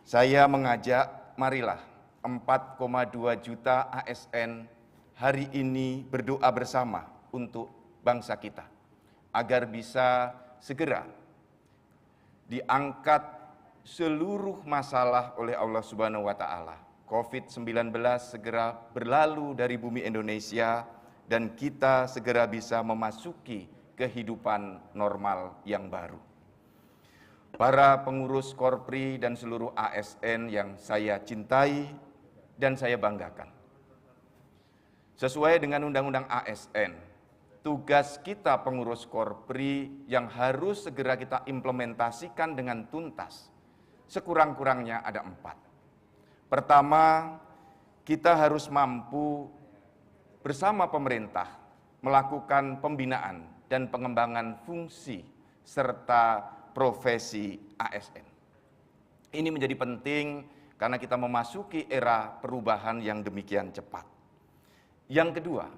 saya mengajak, marilah 4,2 juta ASN hari ini berdoa bersama untuk bangsa kita, agar bisa segera diangkat seluruh masalah oleh Allah Subhanahu wa Ta'ala. COVID-19 segera berlalu dari bumi Indonesia dan kita segera bisa memasuki kehidupan normal yang baru. Para pengurus Korpri dan seluruh ASN yang saya cintai dan saya banggakan. Sesuai dengan Undang-Undang ASN, tugas kita pengurus Korpri yang harus segera kita implementasikan dengan tuntas, sekurang-kurangnya ada 4. Pertama, kita harus mampu bersama pemerintah melakukan pembinaan dan pengembangan fungsi serta profesi ASN. Ini menjadi penting karena kita memasuki era perubahan yang demikian cepat. Yang kedua,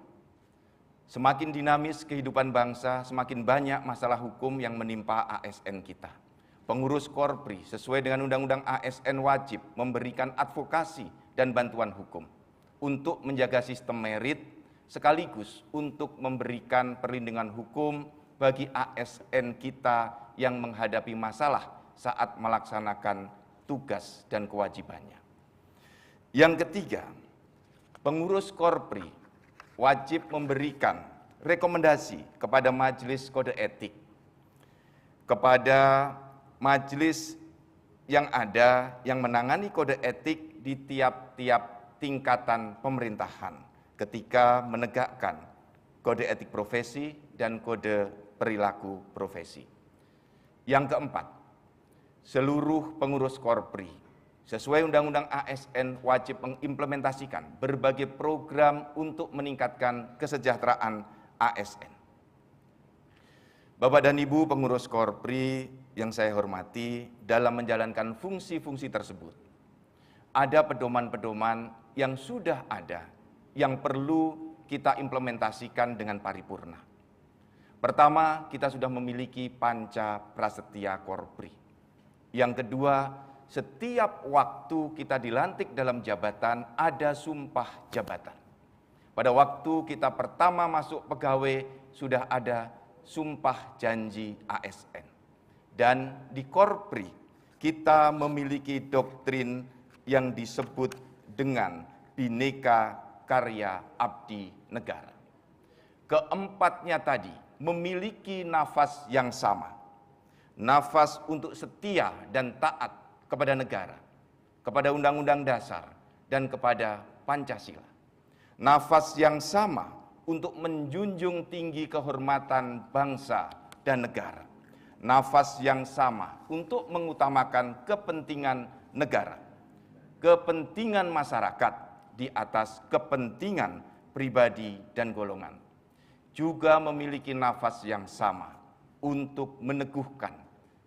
semakin dinamis kehidupan bangsa, semakin banyak masalah hukum yang menimpa ASN kita. Pengurus Korpri sesuai dengan Undang-Undang ASN wajib memberikan advokasi dan bantuan hukum untuk menjaga sistem merit, sekaligus untuk memberikan perlindungan hukum bagi ASN kita yang menghadapi masalah saat melaksanakan tugas dan kewajibannya. Yang ketiga, pengurus Korpri wajib memberikan rekomendasi kepada Majelis Kode Etik, kepada majelis yang ada yang menangani kode etik di tiap-tiap tingkatan pemerintahan ketika menegakkan kode etik profesi dan kode perilaku profesi. Yang keempat, seluruh pengurus Korpri sesuai Undang-Undang ASN wajib mengimplementasikan berbagai program untuk meningkatkan kesejahteraan ASN. Bapak dan Ibu pengurus Korpri yang saya hormati, dalam menjalankan fungsi-fungsi tersebut, ada pedoman-pedoman yang sudah ada, yang perlu kita implementasikan dengan paripurna. Pertama, kita sudah memiliki Panca Prasetya Korpri. Yang kedua, setiap waktu kita dilantik dalam jabatan, ada sumpah jabatan. Pada waktu kita pertama masuk pegawai, sudah ada sumpah janji ASN. Dan di Korpri, kita memiliki doktrin yang disebut dengan Bhinneka Karya Abdi Negara. Keempatnya tadi memiliki nafas yang sama. Nafas untuk setia dan taat kepada negara, kepada Undang-Undang Dasar, dan kepada Pancasila. nafas yang sama untuk menjunjung tinggi kehormatan bangsa dan negara, nafas yang sama untuk mengutamakan kepentingan negara, kepentingan masyarakat di atas kepentingan pribadi dan golongan, juga memiliki nafas yang sama untuk meneguhkan,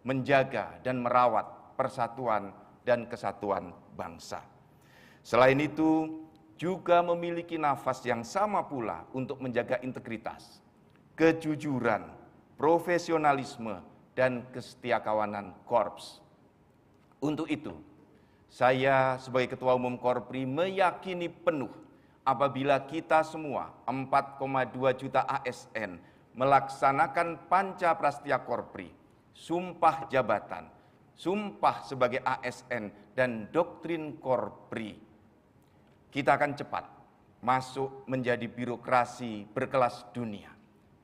menjaga, dan merawat persatuan dan kesatuan bangsa. Selain itu, juga memiliki nafas yang sama pula untuk menjaga integritas, kejujuran, profesionalisme, dan kesetiakawanan Korps. Untuk itu, saya sebagai Ketua Umum Korpri meyakini penuh apabila kita semua 4,2 juta ASN melaksanakan Panca Prastya Korpri, sumpah jabatan, sumpah sebagai ASN, dan doktrin Korpri, kita akan cepat masuk menjadi birokrasi berkelas dunia.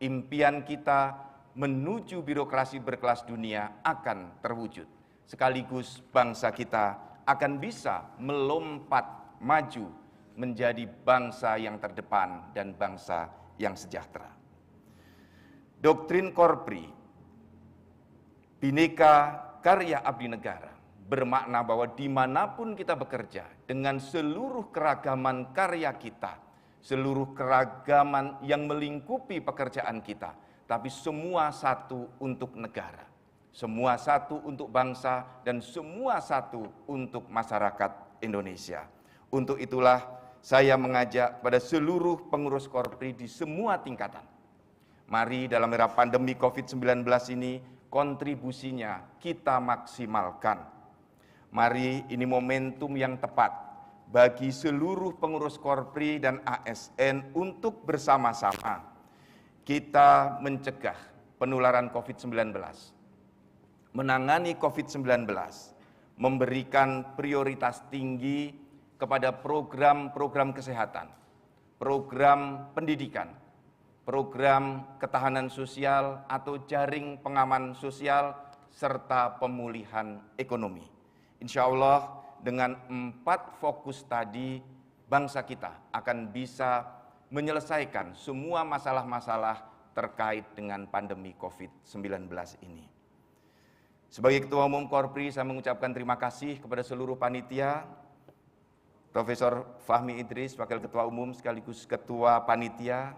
Impian kita menuju birokrasi berkelas dunia akan terwujud. Sekaligus bangsa kita akan bisa melompat maju menjadi bangsa yang terdepan dan bangsa yang sejahtera. Doktrin Korpri, Bhinneka Karya Abdi Negara, bermakna bahwa dimanapun kita bekerja, dengan seluruh keragaman karya kita, seluruh keragaman yang melingkupi pekerjaan kita, tapi semua satu untuk negara, semua satu untuk bangsa, dan semua satu untuk masyarakat Indonesia. Untuk itulah saya mengajak pada seluruh pengurus Korpri di semua tingkatan, mari dalam era pandemi COVID-19 ini kontribusinya kita maksimalkan. Mari ini momentum yang tepat bagi seluruh pengurus Korpri dan ASN untuk bersama-sama kita mencegah penularan COVID-19, menangani COVID-19, memberikan prioritas tinggi kepada program-program kesehatan, program pendidikan, program ketahanan sosial atau jaring pengaman sosial, serta pemulihan ekonomi. Insya Allah dengan 4 fokus tadi, bangsa kita akan bisa menyelesaikan semua masalah-masalah terkait dengan pandemi COVID-19 ini. Sebagai Ketua Umum Korpri, saya mengucapkan terima kasih kepada seluruh panitia, Profesor Fahmi Idris, Wakil Ketua Umum sekaligus Ketua Panitia,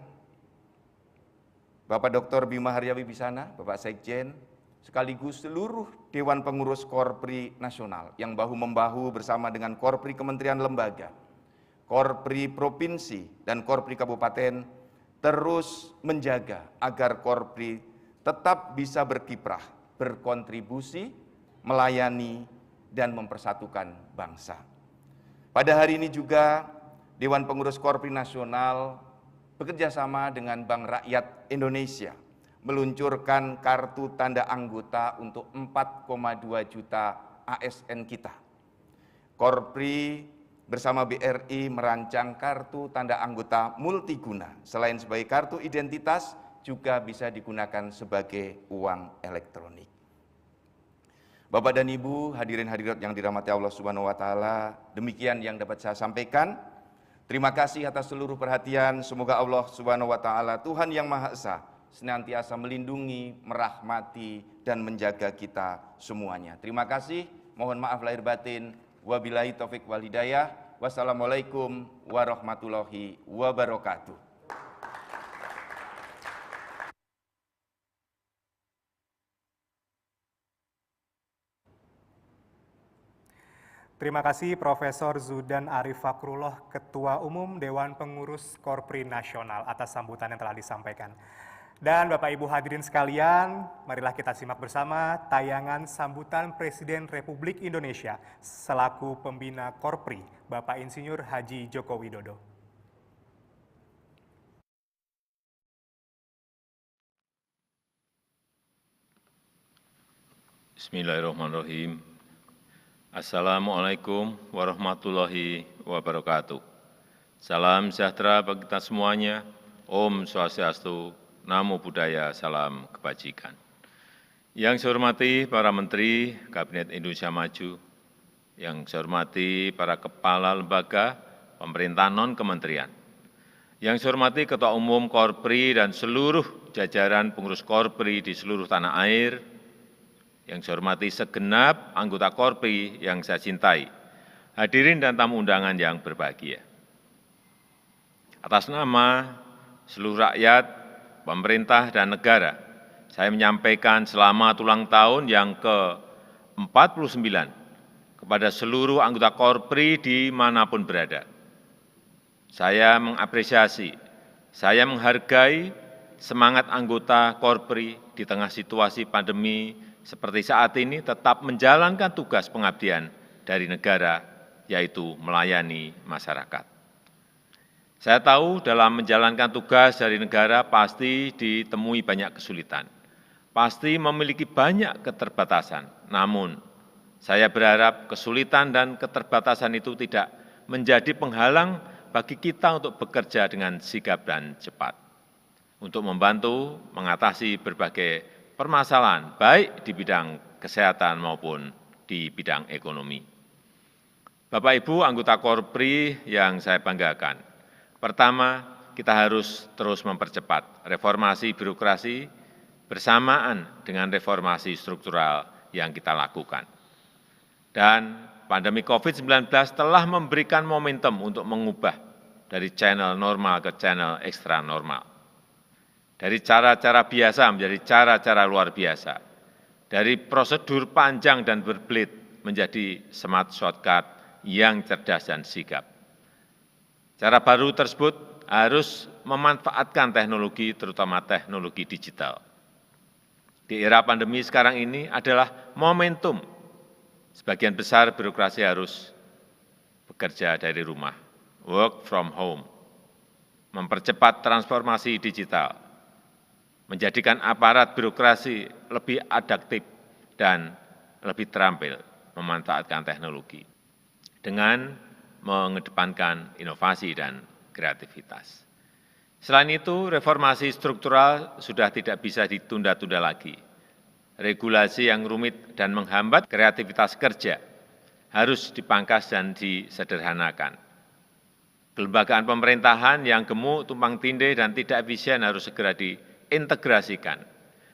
Bapak Dr. Bima Haryawi Bisana, Bapak Sekjen, sekaligus seluruh Dewan Pengurus Korpri Nasional yang bahu-membahu bersama dengan Korpri Kementerian Lembaga, Korpri Provinsi, dan Korpri Kabupaten terus menjaga agar Korpri tetap bisa berkiprah, berkontribusi, melayani, dan mempersatukan bangsa. Pada hari ini juga Dewan Pengurus Korpri Nasional bekerjasama dengan Bank Rakyat Indonesia meluncurkan kartu tanda anggota untuk 4,2 juta ASN kita. Korpri bersama BRI merancang kartu tanda anggota multiguna. Selain sebagai kartu identitas, juga bisa digunakan sebagai uang elektronik. Bapak dan Ibu, hadirin hadirat yang dirahmati Allah Subhanahu wa taala, demikian yang dapat saya sampaikan. Terima kasih atas seluruh perhatian. Semoga Allah Subhanahu wa taala, Tuhan yang Maha Esa, senantiasa melindungi, merahmati, dan menjaga kita semuanya. Terima kasih, mohon maaf lahir batin. Wabillahi taufik wal hidayah. Wassalamualaikum warahmatullahi wabarakatuh. Terima kasih Profesor Zudan Arif Fakrullah, Ketua Umum Dewan Pengurus Korpri Nasional, atas sambutan yang telah disampaikan. Dan Bapak Ibu hadirin sekalian, marilah kita simak bersama tayangan sambutan Presiden Republik Indonesia selaku pembina Korpri, Bapak Insinyur Haji Joko Widodo. Bismillahirrahmanirrahim. Assalamualaikum warahmatullahi wabarakatuh. Salam sejahtera bagi kita semuanya. Om Swastiastu, Namo Buddhaya, salam kebajikan. Yang saya hormati para Menteri Kabinet Indonesia Maju, yang saya hormati para Kepala Lembaga Pemerintah Non-Kementerian, Yang saya hormati Ketua Umum Korpri dan seluruh jajaran pengurus Korpri di seluruh tanah air, yang saya hormati segenap anggota Korpri yang saya cintai, hadirin dan tamu undangan yang berbahagia. Atas nama seluruh rakyat, pemerintah, dan negara, saya menyampaikan selamat ulang tahun yang ke-49 kepada seluruh anggota Korpri dimanapun berada. Saya mengapresiasi, saya menghargai semangat anggota Korpri di tengah situasi pandemi seperti saat ini tetap menjalankan tugas pengabdian dari negara, yaitu melayani masyarakat. Saya tahu dalam menjalankan tugas dari negara pasti ditemui banyak kesulitan, pasti memiliki banyak keterbatasan. Namun, saya berharap kesulitan dan keterbatasan itu tidak menjadi penghalang bagi kita untuk bekerja dengan sigap dan cepat, untuk membantu mengatasi berbagai permasalahan, baik di bidang kesehatan maupun di bidang ekonomi. Bapak Ibu anggota Korpri yang saya banggakan, pertama, kita harus terus mempercepat reformasi birokrasi bersamaan dengan reformasi struktural yang kita lakukan. Dan pandemi COVID-19 telah memberikan momentum untuk mengubah dari channel normal ke channel ekstra normal. Dari cara-cara biasa menjadi cara-cara luar biasa. Dari prosedur panjang dan berbelit menjadi smart shortcut yang cerdas dan sigap. Cara baru tersebut harus memanfaatkan teknologi, terutama teknologi digital. Di era pandemi sekarang ini adalah momentum. Sebagian besar birokrasi harus bekerja dari rumah, work from home, mempercepat transformasi digital, menjadikan aparat birokrasi lebih adaptif dan lebih terampil memanfaatkan teknologi dengan mengedepankan inovasi dan kreativitas. Selain itu, reformasi struktural sudah tidak bisa ditunda-tunda lagi. Regulasi yang rumit dan menghambat kreativitas kerja harus dipangkas dan disederhanakan. Kelembagaan pemerintahan yang gemuk, tumpang tindih, dan tidak efisien harus segera diintegrasikan.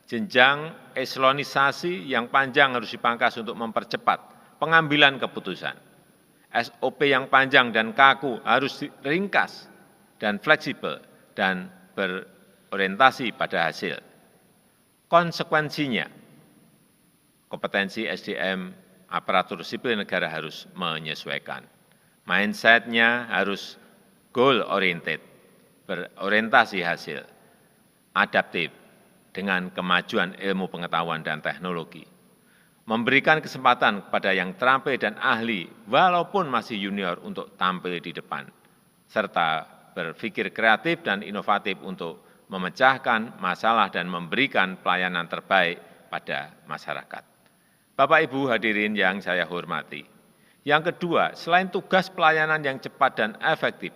Jenjang eselonisasi yang panjang harus dipangkas untuk mempercepat pengambilan keputusan. SOP yang panjang dan kaku harus ringkas dan fleksibel dan berorientasi pada hasil. Konsekuensinya, kompetensi SDM aparatur sipil negara harus menyesuaikan. Mindset-nya harus goal-oriented, berorientasi hasil, adaptif dengan kemajuan ilmu pengetahuan dan teknologi. Memberikan kesempatan kepada yang terampil dan ahli walaupun masih junior untuk tampil di depan, serta berpikir kreatif dan inovatif untuk memecahkan masalah dan memberikan pelayanan terbaik pada masyarakat. Bapak Ibu hadirin yang saya hormati. Yang kedua, selain tugas pelayanan yang cepat dan efektif,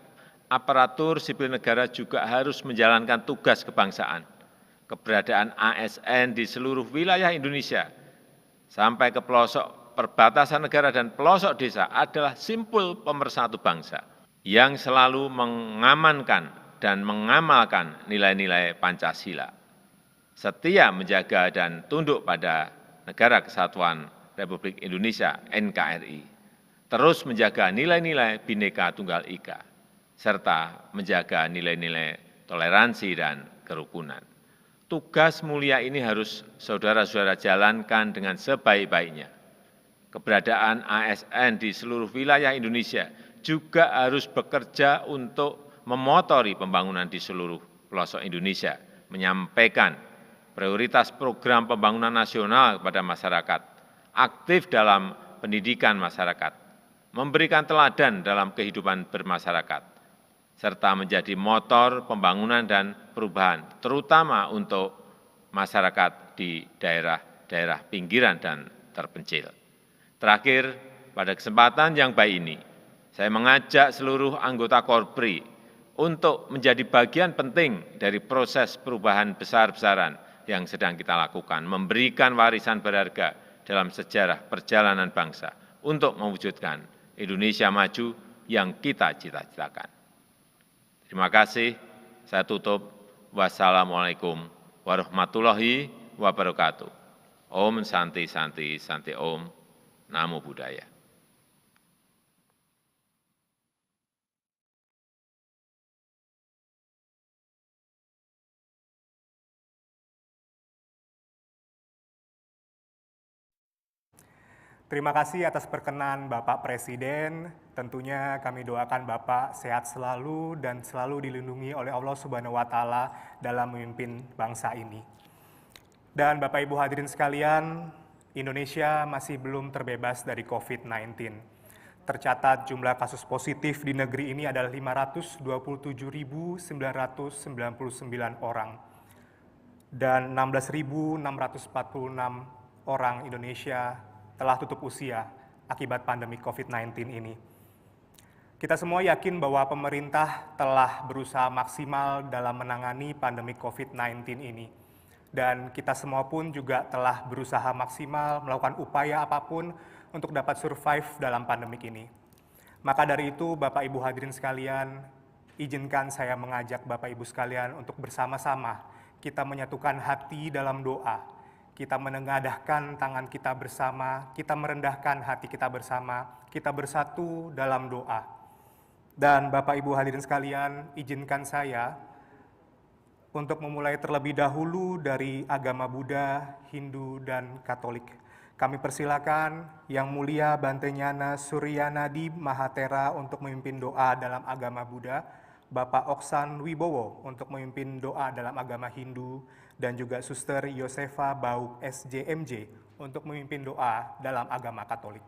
aparatur sipil negara juga harus menjalankan tugas kebangsaan. Keberadaan ASN di seluruh wilayah Indonesia sampai ke pelosok perbatasan negara dan pelosok desa adalah simpul pemersatu bangsa yang selalu mengamankan dan mengamalkan nilai-nilai Pancasila, setia menjaga dan tunduk pada Negara Kesatuan Republik Indonesia (NKRI), terus menjaga nilai-nilai Bhinneka Tunggal Ika, serta menjaga nilai-nilai toleransi dan kerukunan. Tugas mulia ini harus saudara-saudara jalankan dengan sebaik-baiknya. Keberadaan ASN di seluruh wilayah Indonesia juga harus bekerja untuk memotori pembangunan di seluruh pelosok Indonesia, menyampaikan prioritas program pembangunan nasional kepada masyarakat, aktif dalam pendidikan masyarakat, memberikan teladan dalam kehidupan bermasyarakat, serta menjadi motor pembangunan dan perubahan, terutama untuk masyarakat di daerah-daerah pinggiran dan terpencil. Terakhir, pada kesempatan yang baik ini, saya mengajak seluruh anggota Korpri untuk menjadi bagian penting dari proses perubahan besar-besaran yang sedang kita lakukan, memberikan warisan berharga dalam sejarah perjalanan bangsa untuk mewujudkan Indonesia maju yang kita cita-citakan. Terima kasih. Saya tutup. Wassalamualaikum warahmatullahi wabarakatuh. Om Santi Santi Santi Om. Namo Buddhaya. Terima kasih atas perkenan Bapak Presiden. Tentunya kami doakan Bapak sehat selalu dan selalu dilindungi oleh Allah Subhanahu wa Ta'ala dalam memimpin bangsa ini. Dan Bapak Ibu hadirin sekalian, Indonesia masih belum terbebas dari COVID-19. Tercatat jumlah kasus positif di negeri ini adalah 527.999 orang. Dan 16.646 orang Indonesia telah tutup usia akibat pandemi COVID-19 ini. Kita semua yakin bahwa pemerintah telah berusaha maksimal dalam menangani pandemi COVID-19 ini. Dan kita semua pun juga telah berusaha maksimal melakukan upaya apapun untuk dapat survive dalam pandemi ini. Maka dari itu, Bapak Ibu hadirin sekalian, izinkan saya mengajak Bapak Ibu sekalian untuk bersama-sama kita menyatukan hati dalam doa. Kita menengadahkan tangan kita bersama, kita merendahkan hati kita bersama, kita bersatu dalam doa. Dan Bapak Ibu hadirin sekalian, izinkan saya untuk memulai terlebih dahulu dari agama Buddha, Hindu, dan Katolik. Kami persilakan Yang Mulia Bantenyana Suryanadi Mahatera untuk memimpin doa dalam agama Buddha, Bapak Oksan Wibowo untuk memimpin doa dalam agama Hindu, dan juga Suster Yosefa Bauk SJMJ untuk memimpin doa dalam agama Katolik.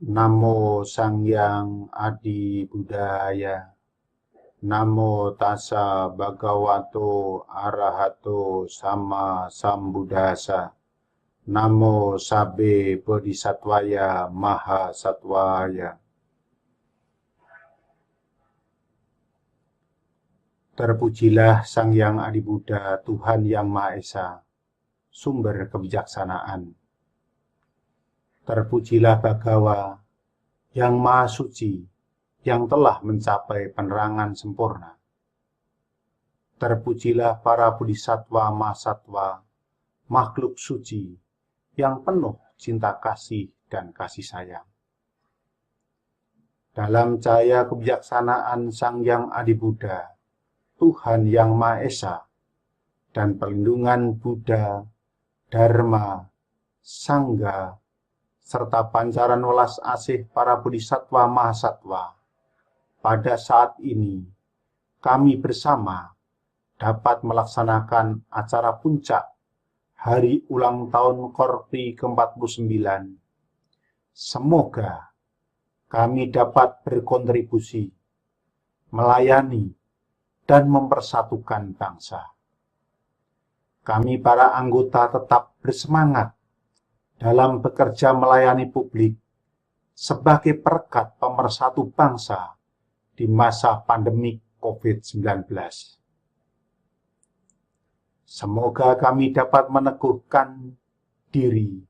Namo Sangyang Adi Buddhaya. Namo Tassa Bhagavato Arahato Sama Sambuddhassa. Namo Sabbe Bodhisattvaya Maha Sattvaya. Terpujilah Sang Hyang Adi Buddha, Tuhan Yang Maha Esa, sumber kebijaksanaan. Terpujilah Bhagawa, Yang Maha Suci, yang telah mencapai penerangan sempurna. Terpujilah para Bodhisattva Mahasatwa, makhluk suci, yang penuh cinta kasih dan kasih sayang. Dalam cahaya kebijaksanaan Sang Hyang Adi Buddha, Tuhan Yang Maha Esa, dan perlindungan Buddha, Dharma, Sangha, serta pancaran welas asih para Bodhisattva Mahasatwa, pada saat ini kami bersama dapat melaksanakan acara puncak Hari Ulang Tahun Korpri ke-49. Semoga kami dapat berkontribusi, melayani, dan mempersatukan bangsa. Kami para anggota tetap bersemangat dalam bekerja melayani publik sebagai perekat pemersatu bangsa di masa pandemi COVID-19. Semoga kami dapat meneguhkan diri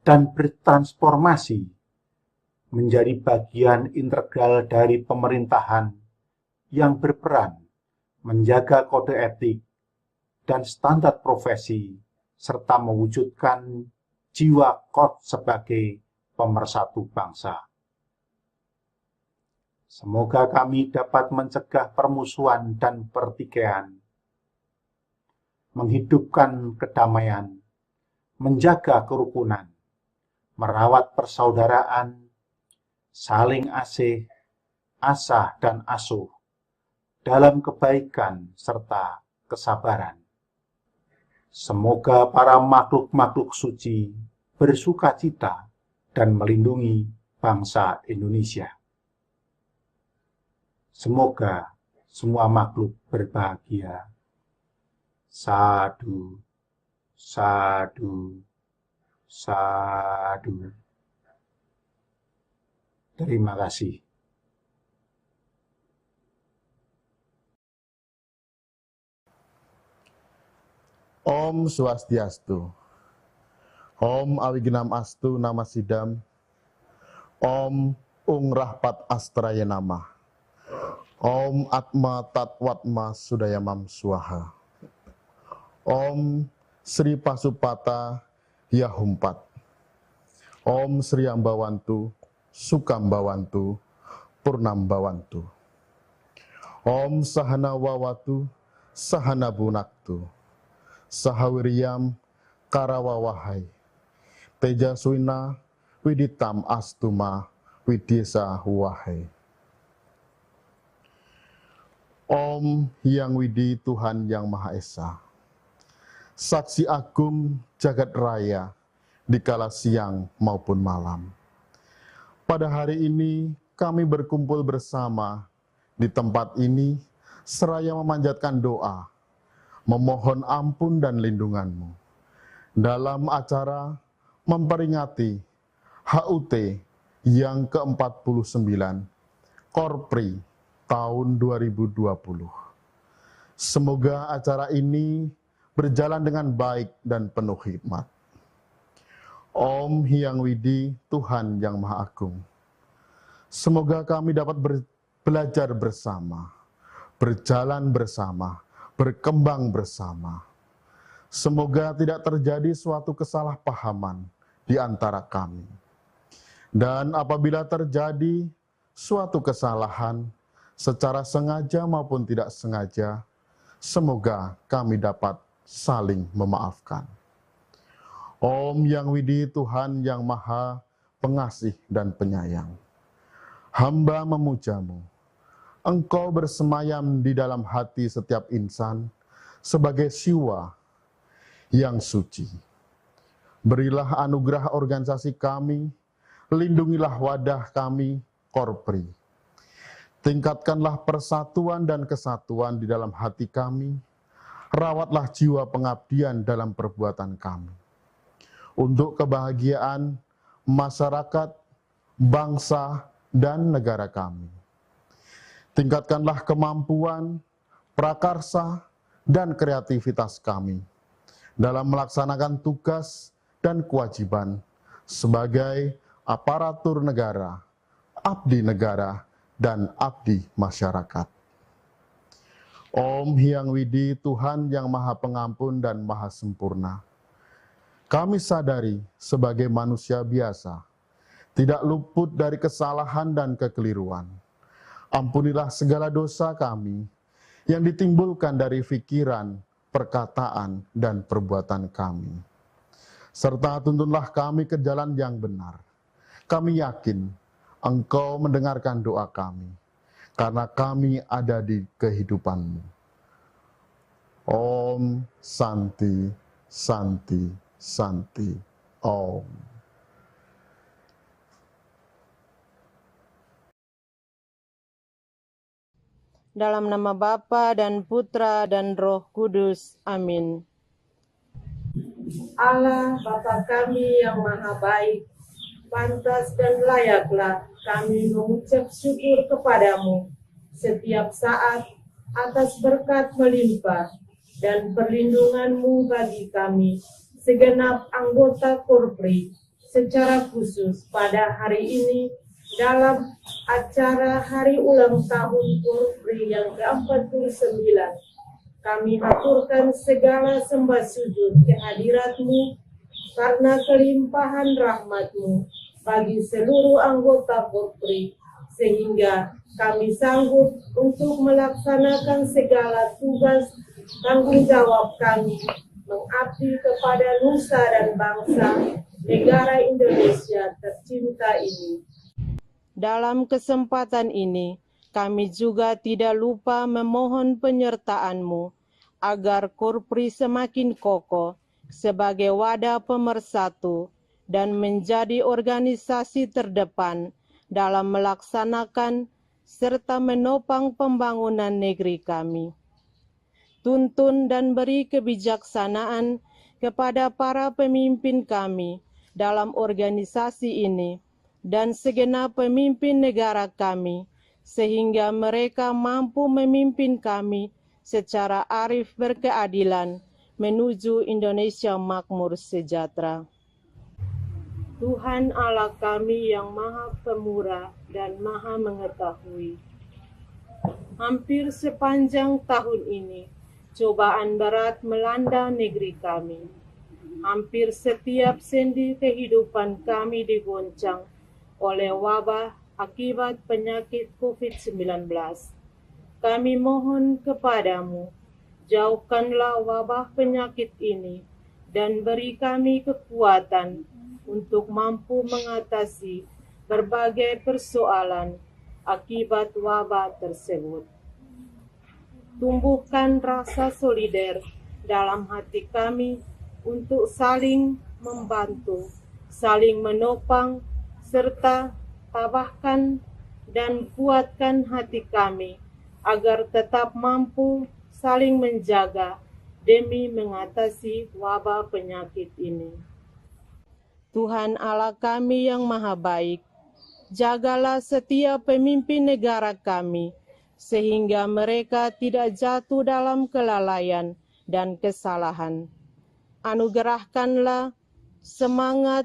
dan bertransformasi menjadi bagian integral dari pemerintahan yang berperan menjaga kode etik dan standar profesi, serta mewujudkan jiwa KOT sebagai pemersatu bangsa. Semoga kami dapat mencegah permusuhan dan pertikaian, menghidupkan kedamaian, menjaga kerukunan, merawat persaudaraan, saling asih, asah dan asuh, dalam kebaikan serta kesabaran. Semoga para makhluk-makhluk suci bersukacita dan melindungi bangsa Indonesia. Semoga semua makhluk berbahagia. Sadu, sadu, sadu. Terima kasih. Om Swastiastu. Om Awignam Astu Namasidam. Om Ung Rahpat Astraya Nama. Om Atma Tatwatma Sudayamam Swaha. Om Sri Pasupata Yahumpat. Om Sri Ambawantu Sukambawantu Purnambawantu. Om Sahana Wawatu Sahana Bunaktu. Sahawiriyam Karawawahai. Teja Suina Widitam Astuma Widisa Wahai. Om Hyang Widi Tuhan Yang Maha Esa. Saksi agung jagat raya di kala siang maupun malam. Pada hari ini kami berkumpul bersama di tempat ini seraya memanjatkan doa, memohon ampun dan lindungan-Mu dalam acara memperingati HUT yang ke-49 Korpri tahun 2020. Semoga acara ini berjalan dengan baik dan penuh hikmat. Om Hyang Widi Tuhan Yang Maha Agung. Semoga kami dapat belajar bersama, berjalan bersama, berkembang bersama. Semoga tidak terjadi suatu kesalahpahaman di antara kami. Dan apabila terjadi suatu kesalahan secara sengaja maupun tidak sengaja, semoga kami dapat saling memaafkan. Om Yang Widi Tuhan Yang Maha Pengasih dan Penyayang. Hamba memuja-Mu. Engkau bersemayam di dalam hati setiap insan sebagai siwa yang suci. Berilah anugerah organisasi kami, lindungilah wadah kami, Korpri. Tingkatkanlah persatuan dan kesatuan di dalam hati kami, rawatlah jiwa pengabdian dalam perbuatan kami. Untuk kebahagiaan masyarakat, bangsa, dan negara kami. Tingkatkanlah kemampuan, prakarsa, dan kreativitas kami dalam melaksanakan tugas dan kewajiban sebagai aparatur negara, abdi negara, dan abdi masyarakat. Om Hyang Widi Tuhan Yang Maha Pengampun dan Maha Sempurna. Kami sadari sebagai manusia biasa, tidak luput dari kesalahan dan kekeliruan. Ampunilah segala dosa kami yang ditimbulkan dari pikiran, perkataan, dan perbuatan kami. Serta tuntunlah kami ke jalan yang benar. Kami yakin Engkau mendengarkan doa kami, karena kami ada di kehidupan-Mu. Om Santi, Santi, Santi. Om. Dalam nama Bapa dan Putra dan Roh Kudus. Amin. Allah Bapa kami yang maha baik, pantas dan layaklah kami mengucap syukur kepadamu setiap saat atas berkat melimpah dan perlindungan-Mu bagi kami, segenap anggota Korpri, secara khusus pada hari ini, dalam acara hari ulang tahun Korpri yang ke-49, kami haturkan segala sembah sujud kehadirat-Mu karena kelimpahan rahmat-Mu bagi seluruh anggota Korpri, sehingga kami sanggup untuk melaksanakan segala tugas tanggung jawab kami mengabdi kepada nusa dan bangsa negara Indonesia tercinta ini. Dalam kesempatan ini, kami juga tidak lupa memohon penyertaan-Mu agar Korpri semakin kokoh sebagai wadah pemersatu dan menjadi organisasi terdepan dalam melaksanakan serta menopang pembangunan negeri kami. Tuntun dan beri kebijaksanaan kepada para pemimpin kami dalam organisasi ini dan segenap pemimpin negara kami, sehingga mereka mampu memimpin kami secara arif berkeadilan menuju Indonesia makmur sejahtera. Tuhan Allah kami yang Maha Pemurah dan Maha Mengetahui. Hampir sepanjang tahun ini, cobaan berat melanda negeri kami. Hampir setiap sendi kehidupan kami digoncang oleh wabah akibat penyakit COVID-19. Kami mohon kepadamu, jauhkanlah wabah penyakit ini dan beri kami kekuatan untuk mampu mengatasi berbagai persoalan akibat wabah tersebut. Tumbuhkan rasa solider dalam hati kami untuk saling membantu, saling menopang, serta tabahkan dan kuatkan hati kami agar tetap mampu saling menjaga demi mengatasi wabah penyakit ini. Tuhan Allah kami yang Maha Baik, jagalah setiap pemimpin negara kami, sehingga mereka tidak jatuh dalam kelalaian dan kesalahan. Anugerahkanlah semangat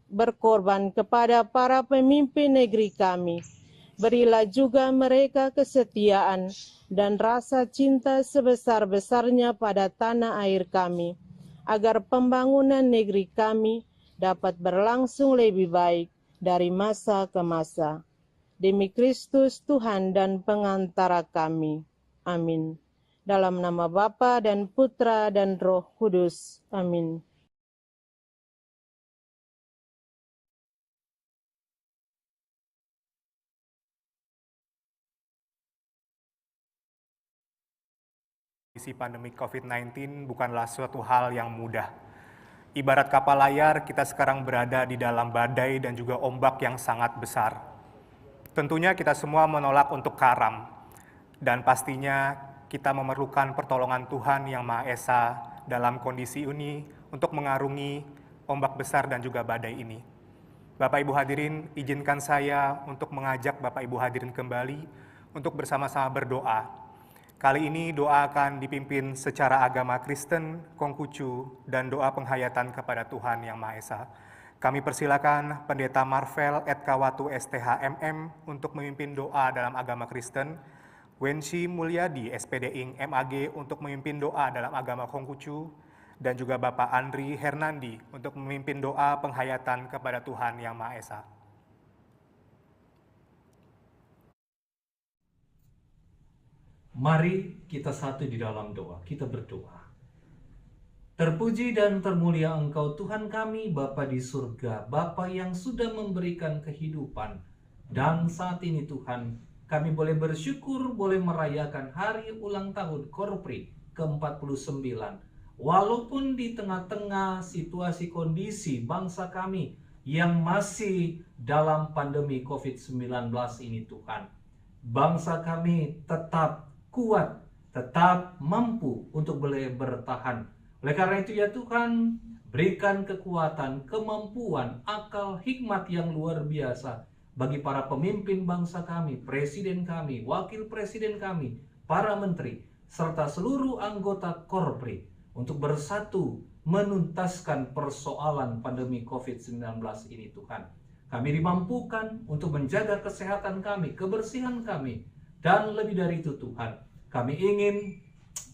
berkorban kepada para pemimpin negeri kami. Berilah juga mereka kesetiaan dan rasa cinta sebesar-besarnya pada tanah air kami, agar pembangunan negeri kami dapat berlangsung lebih baik dari masa ke masa. Demi Kristus Tuhan dan pengantara kami. Amin. Dalam nama Bapa dan Putra dan Roh Kudus. Amin. Kondisi pandemi COVID-19 bukanlah suatu hal yang mudah. Ibarat kapal layar, kita sekarang berada di dalam badai dan juga ombak yang sangat besar. Tentunya kita semua menolak untuk karam, dan pastinya kita memerlukan pertolongan Tuhan yang Maha Esa dalam kondisi ini untuk mengarungi ombak besar dan juga badai ini. Bapak Ibu hadirin, izinkan saya untuk mengajak Bapak Ibu hadirin kembali untuk bersama-sama berdoa. Kali ini doa akan dipimpin secara agama Kristen, Konghucu, dan doa penghayatan kepada Tuhan Yang Maha Esa. Kami persilakan Pendeta Marvel Edkawatu STHMM untuk memimpin doa dalam agama Kristen, Wensi Mulyadi SPD Ing MAG untuk memimpin doa dalam agama Konghucu, dan juga Bapak Andri Hernandi untuk memimpin doa penghayatan kepada Tuhan Yang Maha Esa. Mari kita satu di dalam doa, kita berdoa. Terpuji dan termulia Engkau Tuhan kami, Bapa di surga, Bapa yang sudah memberikan kehidupan. Dan saat ini Tuhan, kami boleh bersyukur, boleh merayakan hari ulang tahun Korpri ke-49. Walaupun di tengah-tengah situasi kondisi bangsa kami yang masih dalam pandemi COVID-19 ini Tuhan, bangsa kami tetap kuat, tetap mampu untuk boleh bertahan. Oleh karena itu ya Tuhan, berikan kekuatan, kemampuan, akal, hikmat yang luar biasa bagi para pemimpin bangsa kami, presiden kami, wakil presiden kami, para menteri, serta seluruh anggota Korpri untuk bersatu menuntaskan persoalan pandemi COVID-19 ini Tuhan. Kami dimampukan untuk menjaga kesehatan kami, kebersihan kami, dan lebih dari itu Tuhan, kami ingin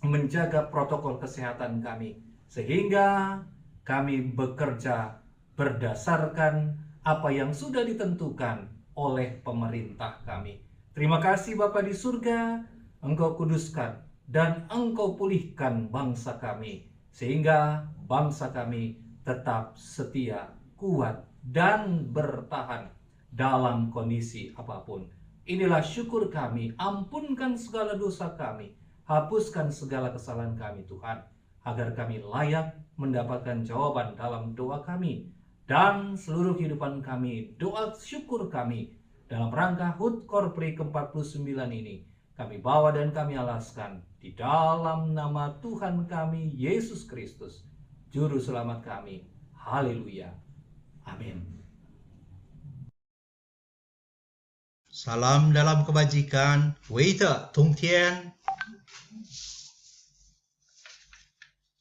menjaga protokol kesehatan kami, sehingga kami bekerja berdasarkan apa yang sudah ditentukan oleh pemerintah kami. Terima kasih Bapa di surga, Engkau kuduskan dan Engkau pulihkan bangsa kami, sehingga bangsa kami tetap setia, kuat, dan bertahan dalam kondisi apapun. Inilah syukur kami, ampunkan segala dosa kami, hapuskan segala kesalahan kami Tuhan, agar kami layak mendapatkan jawaban dalam doa kami, dan seluruh kehidupan kami, doa syukur kami, dalam rangka HUT Korpri ke-49 ini, kami bawa dan kami alaskan, di dalam nama Tuhan kami, Yesus Kristus, Juru Selamat kami. Haleluya. Amin. Salam dalam kebajikan, Weita Tungtian.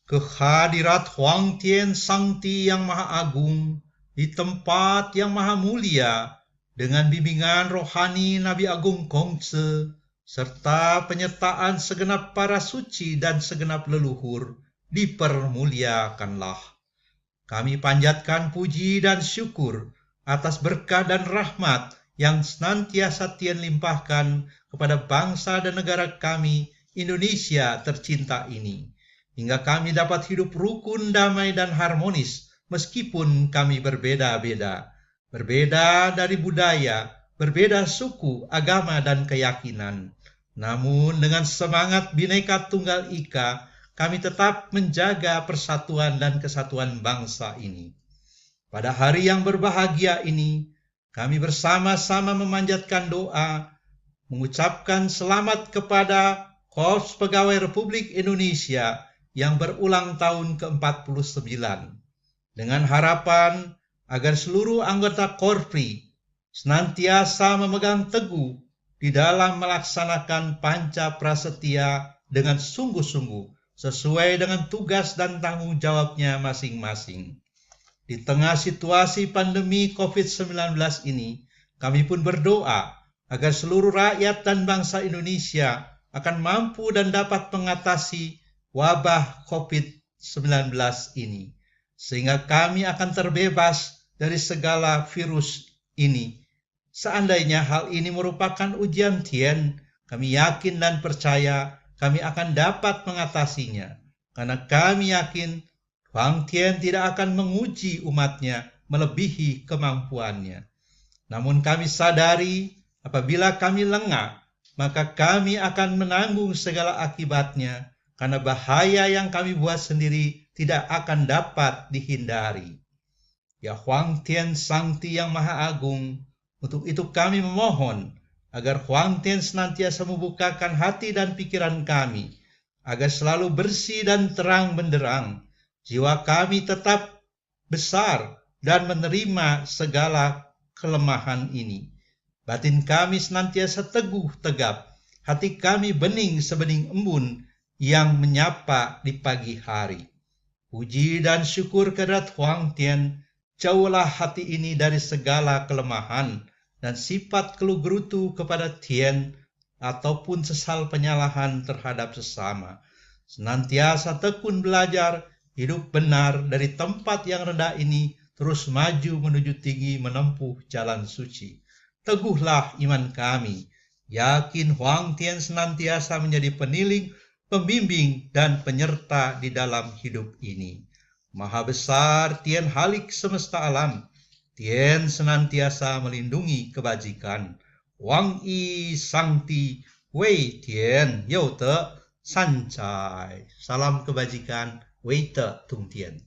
Kehadirat Huang Tian Sangti yang Maha Agung di tempat yang maha mulia dengan bimbingan rohani Nabi Agung Kongtse serta penyertaan segenap para suci dan segenap leluhur dipermuliakanlah. Kami panjatkan puji dan syukur atas berkah dan rahmat yang senantiasa Tien limpahkan kepada bangsa dan negara kami, Indonesia tercinta ini, hingga kami dapat hidup rukun, damai, dan harmonis meskipun kami berbeda-beda, berbeda dari budaya, berbeda suku, agama, dan keyakinan. Namun dengan semangat Bhinneka Tunggal Ika, kami tetap menjaga persatuan dan kesatuan bangsa ini. Pada hari yang berbahagia ini, kami bersama-sama memanjatkan doa, mengucapkan selamat kepada Korps Pegawai Republik Indonesia yang berulang tahun ke-49, dengan harapan agar seluruh anggota Korpri senantiasa memegang teguh di dalam melaksanakan panca prasetya dengan sungguh-sungguh sesuai dengan tugas dan tanggung jawabnya masing-masing. Di tengah situasi pandemi COVID-19 ini, kami pun berdoa agar seluruh rakyat dan bangsa Indonesia akan mampu dan dapat mengatasi wabah COVID-19 ini, sehingga kami akan terbebas dari segala virus ini. Seandainya hal ini merupakan ujian Tien, kami yakin dan percaya kami akan dapat mengatasinya, karena kami yakin Huang Tien tidak akan menguji umatnya melebihi kemampuannya. Namun kami sadari apabila kami lengah, maka kami akan menanggung segala akibatnya, karena bahaya yang kami buat sendiri tidak akan dapat dihindari. Ya Huang Tien Sangti yang Maha Agung, untuk itu kami memohon agar Huang Tien senantiasa membukakan hati dan pikiran kami, agar selalu bersih dan terang benderang, jiwa kami tetap besar dan menerima segala kelemahan ini. Batin kami senantiasa teguh tegap, hati kami bening sebening embun yang menyapa di pagi hari. Puji dan syukur kehadirat Huang Tien, jauhlah hati ini dari segala kelemahan dan sifat kelugerutu kepada Tien ataupun sesal penyalahan terhadap sesama. Senantiasa tekun belajar, hidup benar dari tempat yang rendah ini, terus maju menuju tinggi menempuh jalan suci. Teguhlah iman kami, yakin Huang Tien senantiasa menjadi peniling, pembimbing, dan penyerta di dalam hidup ini. Maha besar Tien Halik semesta alam, Tien senantiasa melindungi kebajikan. Wang Yi Sangti Wei Tien Yau Te Sancai. Salam kebajikan, Wei Te Tung Tien.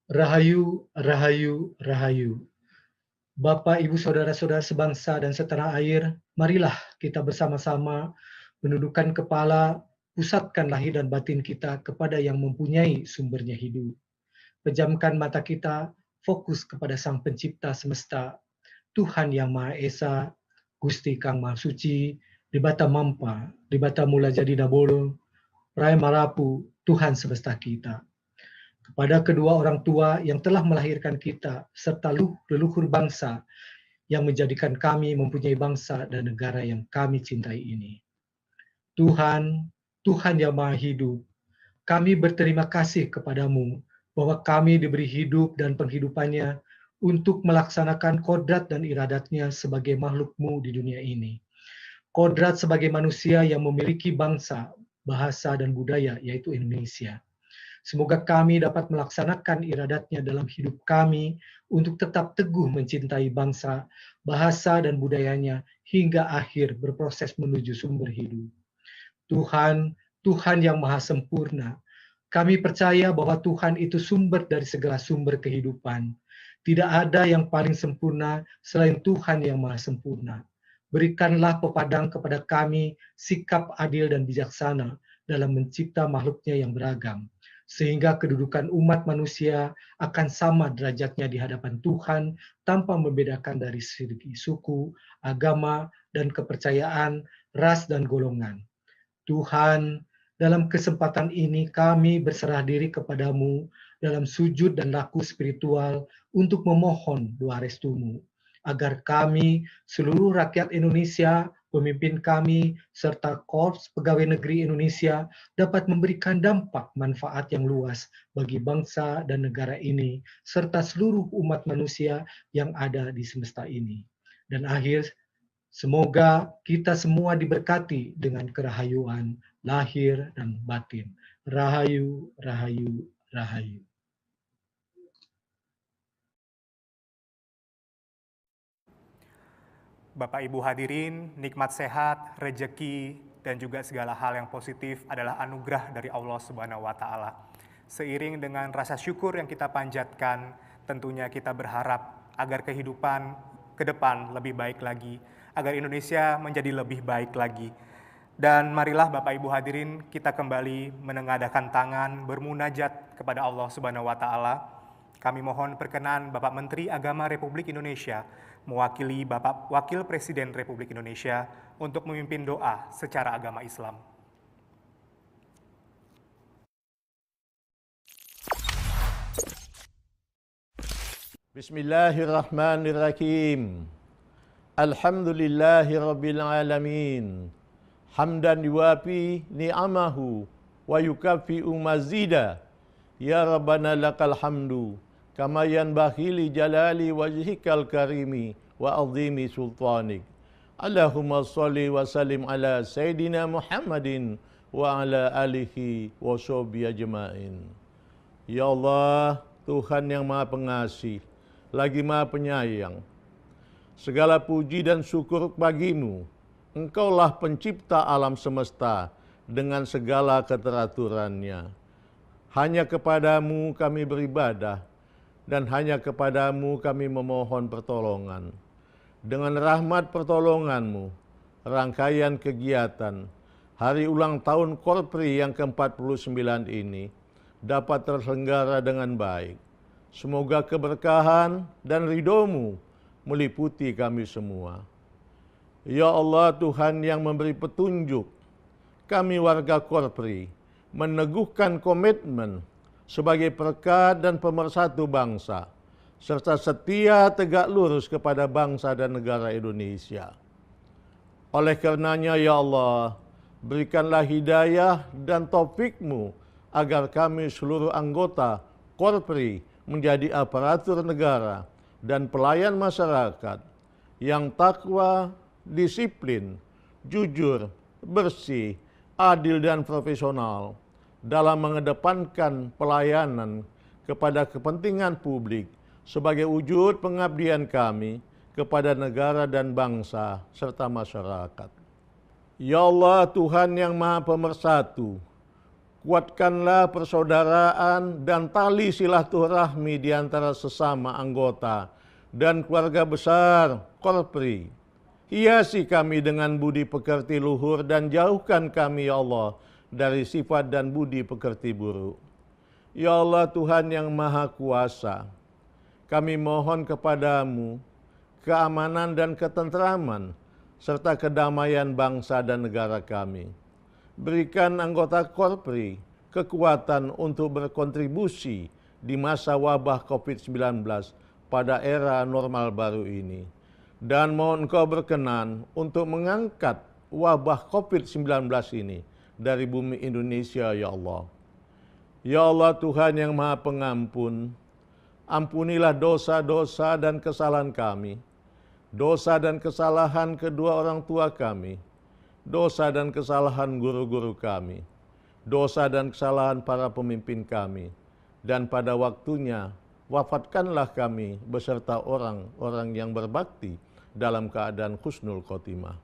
Rahayu, Rahayu, Rahayu. Bapak, Ibu, Saudara-saudara sebangsa dan setanah air, marilah kita bersama-sama menundukkan kepala, pusatkan lahir dan batin kita kepada yang mempunyai sumbernya hidup. Pejamkan mata kita, fokus kepada Sang Pencipta semesta, Tuhan yang Maha Esa, Gusti Kang Maha Suci, Dibata Mampa, Dibata Mula Jadi Dabolo, Rai Marapu, Tuhan semesta kita. Kepada kedua orang tua yang telah melahirkan kita, serta leluhur bangsa yang menjadikan kami mempunyai bangsa dan negara yang kami cintai ini. Tuhan, Tuhan yang Maha Hidup, kami berterima kasih kepadamu bahwa kami diberi hidup dan penghidupannya untuk melaksanakan kodrat dan iradatnya sebagai makhlukmu di dunia ini. Kodrat sebagai manusia yang memiliki bangsa, bahasa, dan budaya, yaitu Indonesia. Semoga kami dapat melaksanakan iradatnya dalam hidup kami untuk tetap teguh mencintai bangsa, bahasa, dan budayanya hingga akhir berproses menuju sumber hidup. Tuhan, Tuhan yang Maha Sempurna, kami percaya bahwa Tuhan itu sumber dari segala sumber kehidupan. Tidak ada yang paling sempurna selain Tuhan yang Maha Sempurna. Berikanlah pepadang kepada kami sikap adil dan bijaksana dalam mencipta makhluknya yang beragam, sehingga kedudukan umat manusia akan sama derajatnya di hadapan Tuhan tanpa membedakan dari segi suku, agama, dan kepercayaan, ras, dan golongan. Tuhan, Dalam kesempatan ini kami berserah diri kepadamu dalam sujud dan laku spiritual untuk memohon doa restumu, agar kami, seluruh rakyat Indonesia, pemimpin kami, serta Korps Pegawai Negeri Indonesia dapat memberikan dampak manfaat yang luas bagi bangsa dan negara ini, serta seluruh umat manusia yang ada di semesta ini. Dan akhir, semoga kita semua diberkati dengan kerahayuan lahir dan batin. Rahayu, rahayu, rahayu. Bapak Ibu hadirin, nikmat sehat, rejeki, dan juga segala hal yang positif adalah anugerah dari Allah Subhanahu wa Ta'ala. Seiring dengan rasa syukur yang kita panjatkan, tentunya kita berharap agar kehidupan ke depan lebih baik lagi, agar Indonesia menjadi lebih baik lagi. Dan marilah Bapak Ibu hadirin, kita kembali menengadahkan tangan, bermunajat kepada Allah Subhanahu wa Ta'ala. Kami mohon perkenan Bapak Menteri Agama Republik Indonesia mewakili Bapak Wakil Presiden Republik Indonesia untuk memimpin doa secara agama Islam. Bismillahirrahmanirrahim. Alhamdulillahi Rabbil Alamin. Hamdan yuwafi ni'amahu wa yukafi'u mazida. Ya Rabbana lakal hamdu kama yanbaghi li jalali wajhikal karimi wa azimi sultanik. Allahumma sholli wa sallim ala Sayyidina Muhammadin wa ala alihi wa sahbihi ajma'in. Ya Allah, Tuhan yang Maha Pengasih, lagi Maha Penyayang, segala puji dan syukur bagimu. Engkaulah pencipta alam semesta dengan segala keteraturannya. Hanya kepadamu kami beribadah, dan hanya kepadamu kami memohon pertolongan. Dengan rahmat pertolonganmu, rangkaian kegiatan hari ulang tahun Korpri yang ke-49 ini dapat terselenggara dengan baik. Semoga keberkahan dan ridho-Mu meliputi kami semua. Ya Allah, Tuhan yang memberi petunjuk, kami warga Korpri meneguhkan komitmen sebagai perekat dan pemersatu bangsa, serta setia tegak lurus kepada bangsa dan negara Indonesia. Oleh karenanya, ya Allah, berikanlah hidayah dan taufik-Mu agar kami seluruh anggota Korpri menjadi aparatur negara dan pelayan masyarakat yang takwa, disiplin, jujur, bersih, adil dan profesional dalam mengedepankan pelayanan kepada kepentingan publik sebagai wujud pengabdian kami kepada negara dan bangsa serta masyarakat. Ya Allah, Tuhan yang Maha Pemersatu, kuatkanlah persaudaraan dan tali silaturahmi di antara sesama anggota dan keluarga besar Korpri. Hiasi kami dengan budi pekerti luhur dan jauhkan kami, ya Allah, dari sifat dan budi pekerti buruk. Ya Allah, Tuhan yang Maha Kuasa, kami mohon kepadamu keamanan dan ketentraman serta kedamaian bangsa dan negara kami. Berikan anggota Korpri kekuatan untuk berkontribusi di masa wabah COVID-19 pada era normal baru ini. Dan mohon Engkau berkenan untuk mengangkat wabah COVID-19 ini dari bumi Indonesia, ya Allah. Ya Allah, Tuhan yang Maha Pengampun, ampunilah dosa-dosa dan kesalahan kami, dosa dan kesalahan kedua orang tua kami, dosa dan kesalahan guru-guru kami, dosa dan kesalahan para pemimpin kami, dan pada waktunya wafatkanlah kami beserta orang-orang yang berbakti dalam keadaan husnul khotimah.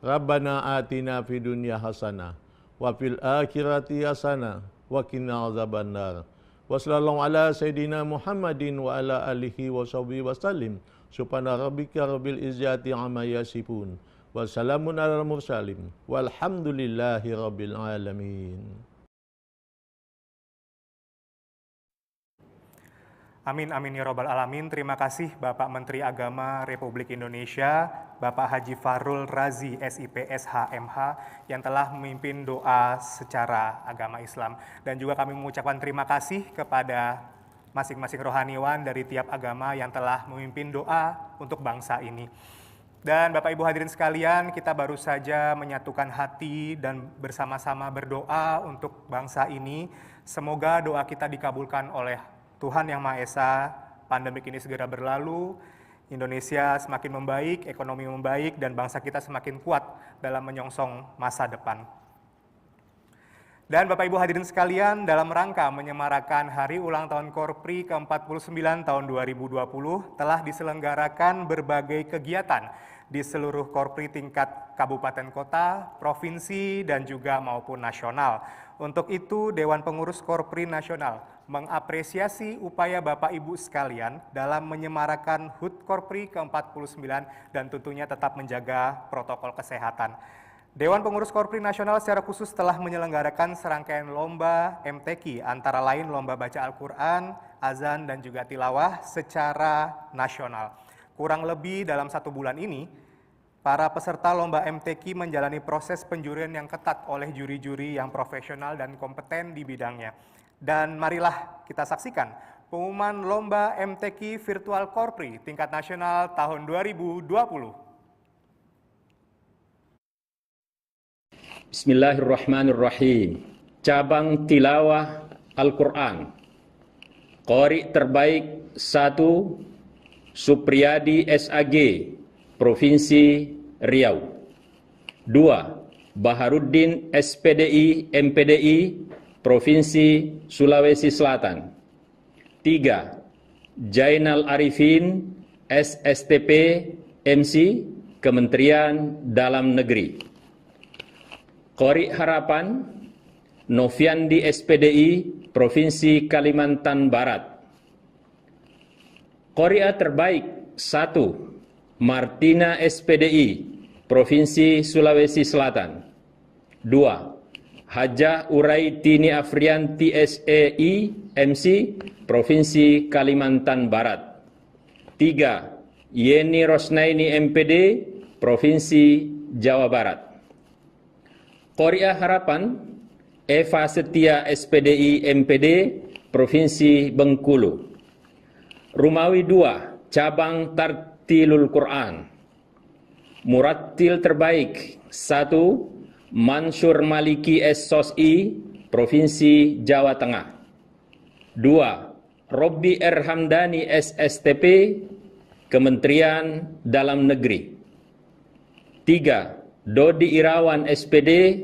Rabbana atina fid dunya hasanah wa fil akhirati hasanah wa qina azabannar. Wa sallallahu ala sayidina Muhammadin wa ala alihi wa sahbihi wasallim. Subhana rabbika rabbil izzati amma yasifun. Wa salamun alal mursalin. Walhamdulillahi rabbil alamin. Amin, amin ya robbal alamin. Terima kasih Bapak Menteri Agama Republik Indonesia, Bapak Haji Fahrul Razi, SIPS HMH, yang telah memimpin doa secara agama Islam. Dan juga kami mengucapkan terima kasih kepada masing-masing rohaniwan dari tiap agama yang telah memimpin doa untuk bangsa ini. Dan Bapak Ibu hadirin sekalian, kita baru saja menyatukan hati dan bersama-sama berdoa untuk bangsa ini. Semoga doa kita dikabulkan oleh Tuhan Yang Maha Esa, pandemik ini segera berlalu, Indonesia semakin membaik, ekonomi membaik, dan bangsa kita semakin kuat dalam menyongsong masa depan. Dan Bapak Ibu hadirin sekalian, dalam rangka menyemarakan Hari Ulang Tahun Korpri ke-49 tahun 2020, telah diselenggarakan berbagai kegiatan di seluruh Korpri tingkat kabupaten kota, provinsi, dan juga maupun nasional. Untuk itu, Dewan Pengurus Korpri Nasional mengapresiasi upaya Bapak Ibu sekalian dalam menyemarakan HUT Korpri ke-49 dan tentunya tetap menjaga protokol kesehatan. Dewan Pengurus Korpri Nasional secara khusus telah menyelenggarakan serangkaian lomba MTQ, antara lain lomba baca Al-Quran, azan, dan juga tilawah secara nasional. Kurang lebih dalam 1 bulan ini, para peserta lomba MTQ menjalani proses penjurian yang ketat oleh juri-juri yang profesional dan kompeten di bidangnya. Dan marilah kita saksikan pengumuman lomba MTQ Virtual Korpri tingkat nasional tahun 2020. Bismillahirrahmanirrahim. Cabang tilawah Al-Quran. Qori terbaik 1, Supriyadi SAG, Provinsi Riau. 2, Baharuddin SPDI MPDI, Provinsi Sulawesi Selatan. 3, Jainal Arifin SSTP MC, Kementerian Dalam Negeri. Qori Harapan Noviandi SPDI, Provinsi Kalimantan Barat. Qori'a terbaik 1, Martina SPDI, Provinsi Sulawesi Selatan. 2, Hajah Uraitini Afrianti SEI MC, Provinsi Kalimantan Barat. 3, Yeni Rosnaini MPD, Provinsi Jawa Barat. Qori'a Harapan Eva Setia SPDI MPD, Provinsi Bengkulu. Rumawi 2, Cabang Tartilul Quran. Murattil terbaik 1, Mansur Maliki SOSI, Provinsi Jawa Tengah. 2, Robbi R. Hamdani SSTP, Kementerian Dalam Negeri. 3, Dodi Irawan SPD,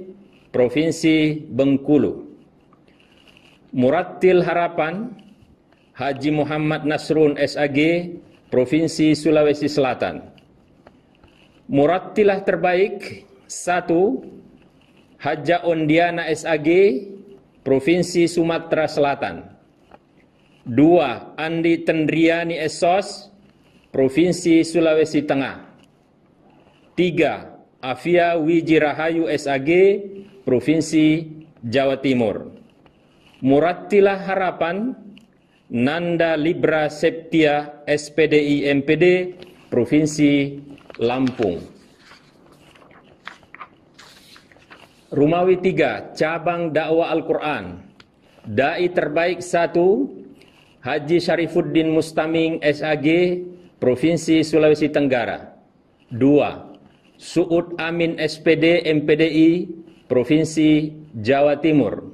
Provinsi Bengkulu. Murattil Harapan Haji Muhammad Nasrun SAG, Provinsi Sulawesi Selatan. Murattilah terbaik 1, Haja Ondiana SAG, Provinsi Sumatera Selatan. 2, Andi Tendriani SOS, Provinsi Sulawesi Tengah. 3, Afia Wijirahayu SAG, Provinsi Jawa Timur. Murattilah Harapan Nanda Libra Septia SPDI MPD, Provinsi Lampung. Rumawi 3, Cabang Dakwah Al-Quran. Dai terbaik 1, Haji Syarifuddin Mustaming SAG, Provinsi Sulawesi Tenggara. 2, Suud Amin SPD MPDI, Provinsi Jawa Timur.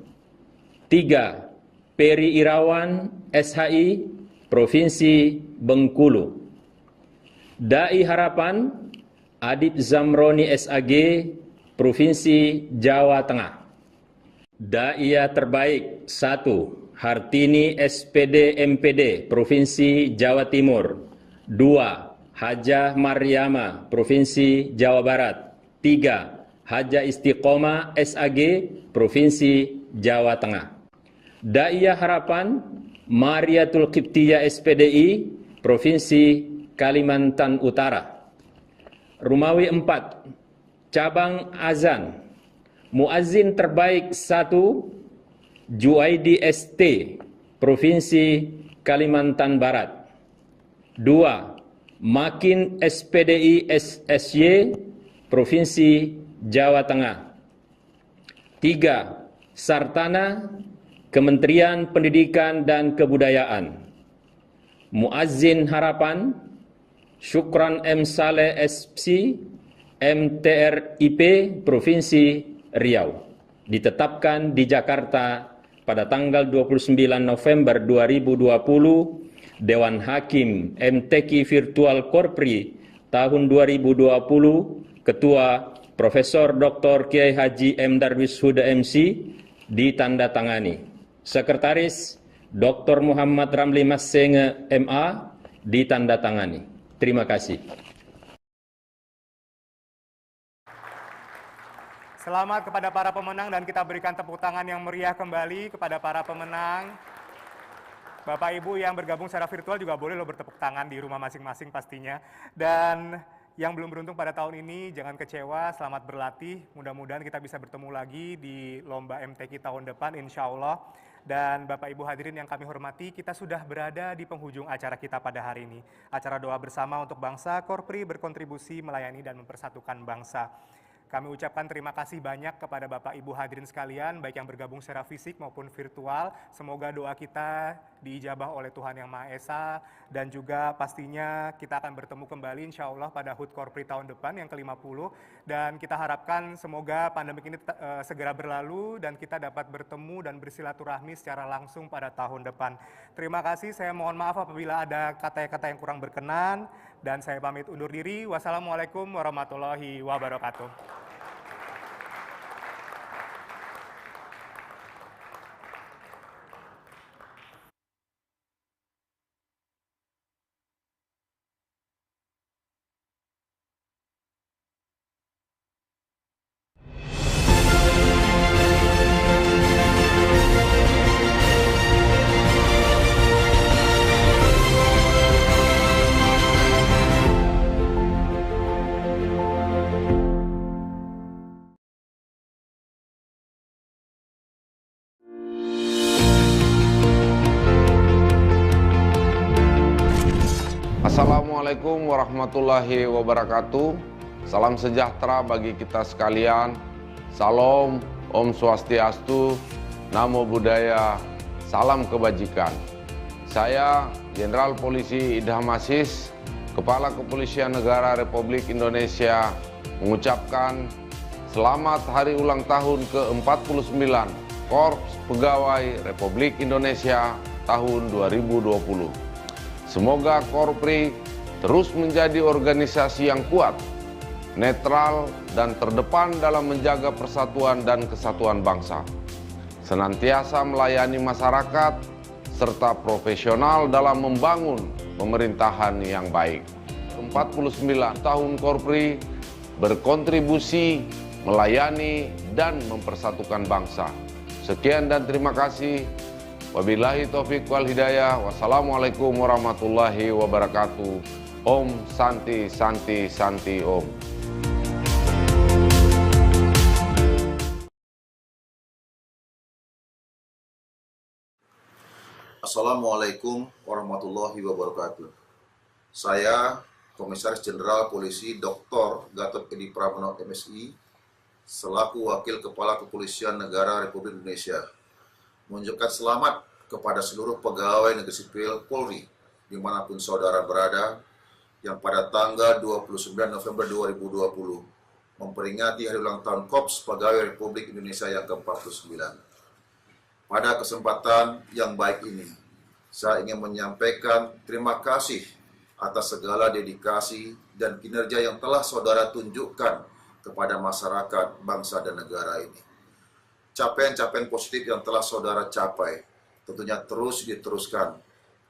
3, Peri Irawan SHI, Provinsi Bengkulu. Dai Harapan Adib Zamroni SAG, Provinsi Jawa Tengah. Daia terbaik 1, Hartini SPD MPD, Provinsi Jawa Timur. 2, Hajah Maryama, Provinsi Jawa Barat. 3, Hajah Istiqomah SAG, Provinsi Jawa Tengah. Daia Harapan Mariatul Qibtiyah SPDI, Provinsi Kalimantan Utara. Rumawi 4, Cabang Azan. Muazzin terbaik 1, Juaidi ST, Provinsi Kalimantan Barat. 2. Makin SPDI SSY, Provinsi Jawa Tengah. 3. Sartana, Kementerian Pendidikan dan Kebudayaan. Muazzin Harapan, Syukran M. Saleh SPC, MTRIP, Provinsi Riau. Ditetapkan di Jakarta pada tanggal 29 November 2020, Dewan Hakim MTQ Virtual Korpri tahun 2020, Ketua Profesor Dr. Kiai Haji M. Darwis Huda MC, ditandatangani. Sekretaris Dr. Muhammad Ramli Massenge MA, ditandatangani. Terima kasih. Selamat kepada para pemenang dan kita berikan tepuk tangan yang meriah kembali kepada para pemenang. Bapak Ibu yang bergabung secara virtual juga boleh lo bertepuk tangan di rumah masing-masing pastinya. Dan yang belum beruntung pada tahun ini jangan kecewa, selamat berlatih. Mudah-mudahan kita bisa bertemu lagi di lomba MTQ tahun depan insya Allah. Dan Bapak Ibu hadirin yang kami hormati, kita sudah berada di penghujung acara kita pada hari ini. Acara doa bersama untuk bangsa, Korpri berkontribusi melayani dan mempersatukan bangsa. Kami ucapkan terima kasih banyak kepada Bapak Ibu hadirin sekalian, baik yang bergabung secara fisik maupun virtual. Semoga doa kita diijabah oleh Tuhan Yang Maha Esa, dan juga pastinya kita akan bertemu kembali insya Allah pada HUT Korpri tahun depan yang ke-50. Dan kita harapkan semoga pandemi ini segera berlalu dan kita dapat bertemu dan bersilaturahmi secara langsung pada tahun depan. Terima kasih, saya mohon maaf apabila ada kata-kata yang kurang berkenan, dan saya pamit undur diri. Wassalamualaikum warahmatullahi wabarakatuh. Assalamualaikum warahmatullahi wabarakatuh. Salam sejahtera bagi kita sekalian. Salam, Om Swastiastu, Namo Buddhaya, salam kebajikan. Saya Jenderal Polisi Idham Aziz, Kepala Kepolisian Negara Republik Indonesia, mengucapkan selamat hari ulang tahun ke-49 Korps Pegawai Republik Indonesia tahun 2020. Semoga Korpri terus menjadi organisasi yang kuat, netral, dan terdepan dalam menjaga persatuan dan kesatuan bangsa. Senantiasa melayani masyarakat, serta profesional dalam membangun pemerintahan yang baik. 49 tahun Korpri berkontribusi, melayani, dan mempersatukan bangsa. Sekian dan terima kasih. Wabillahi taufiq wal hidayah. Wassalamualaikum warahmatullahi wabarakatuh. Om Santi Santi Santi Om. Assalamualaikum warahmatullahi wabarakatuh. Saya Komisaris Jenderal Polisi Dr. Gatot Edi Pramono MSI selaku Wakil Kepala Kepolisian Negara Republik Indonesia mengucapkan selamat kepada seluruh pegawai negeri sipil Polri dimanapun saudara berada yang pada tanggal 29 November 2020 memperingati hari ulang tahun Korps Pegawai Republik Indonesia yang ke-49. Pada kesempatan yang baik ini, saya ingin menyampaikan terima kasih atas segala dedikasi dan kinerja yang telah saudara tunjukkan kepada masyarakat, bangsa, dan negara ini. Capaian-capaian positif yang telah saudara capai tentunya terus diteruskan.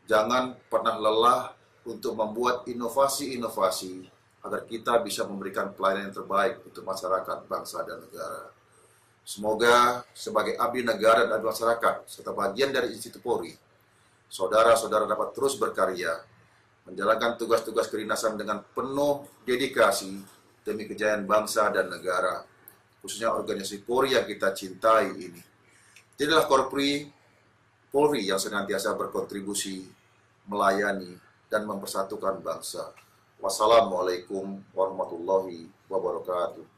Jangan pernah lelah untuk membuat inovasi-inovasi agar kita bisa memberikan pelayanan yang terbaik untuk masyarakat, bangsa, dan negara. Semoga sebagai abdi negara dan masyarakat serta bagian dari Institut Polri, saudara-saudara dapat terus berkarya, menjalankan tugas-tugas kedinasan dengan penuh dedikasi demi kejayaan bangsa dan negara, khususnya organisasi Polri yang kita cintai ini. Jadilah Korpri Polri yang senantiasa berkontribusi, melayani, dan mempersatukan bangsa. Wassalamualaikum warahmatullahi wabarakatuh.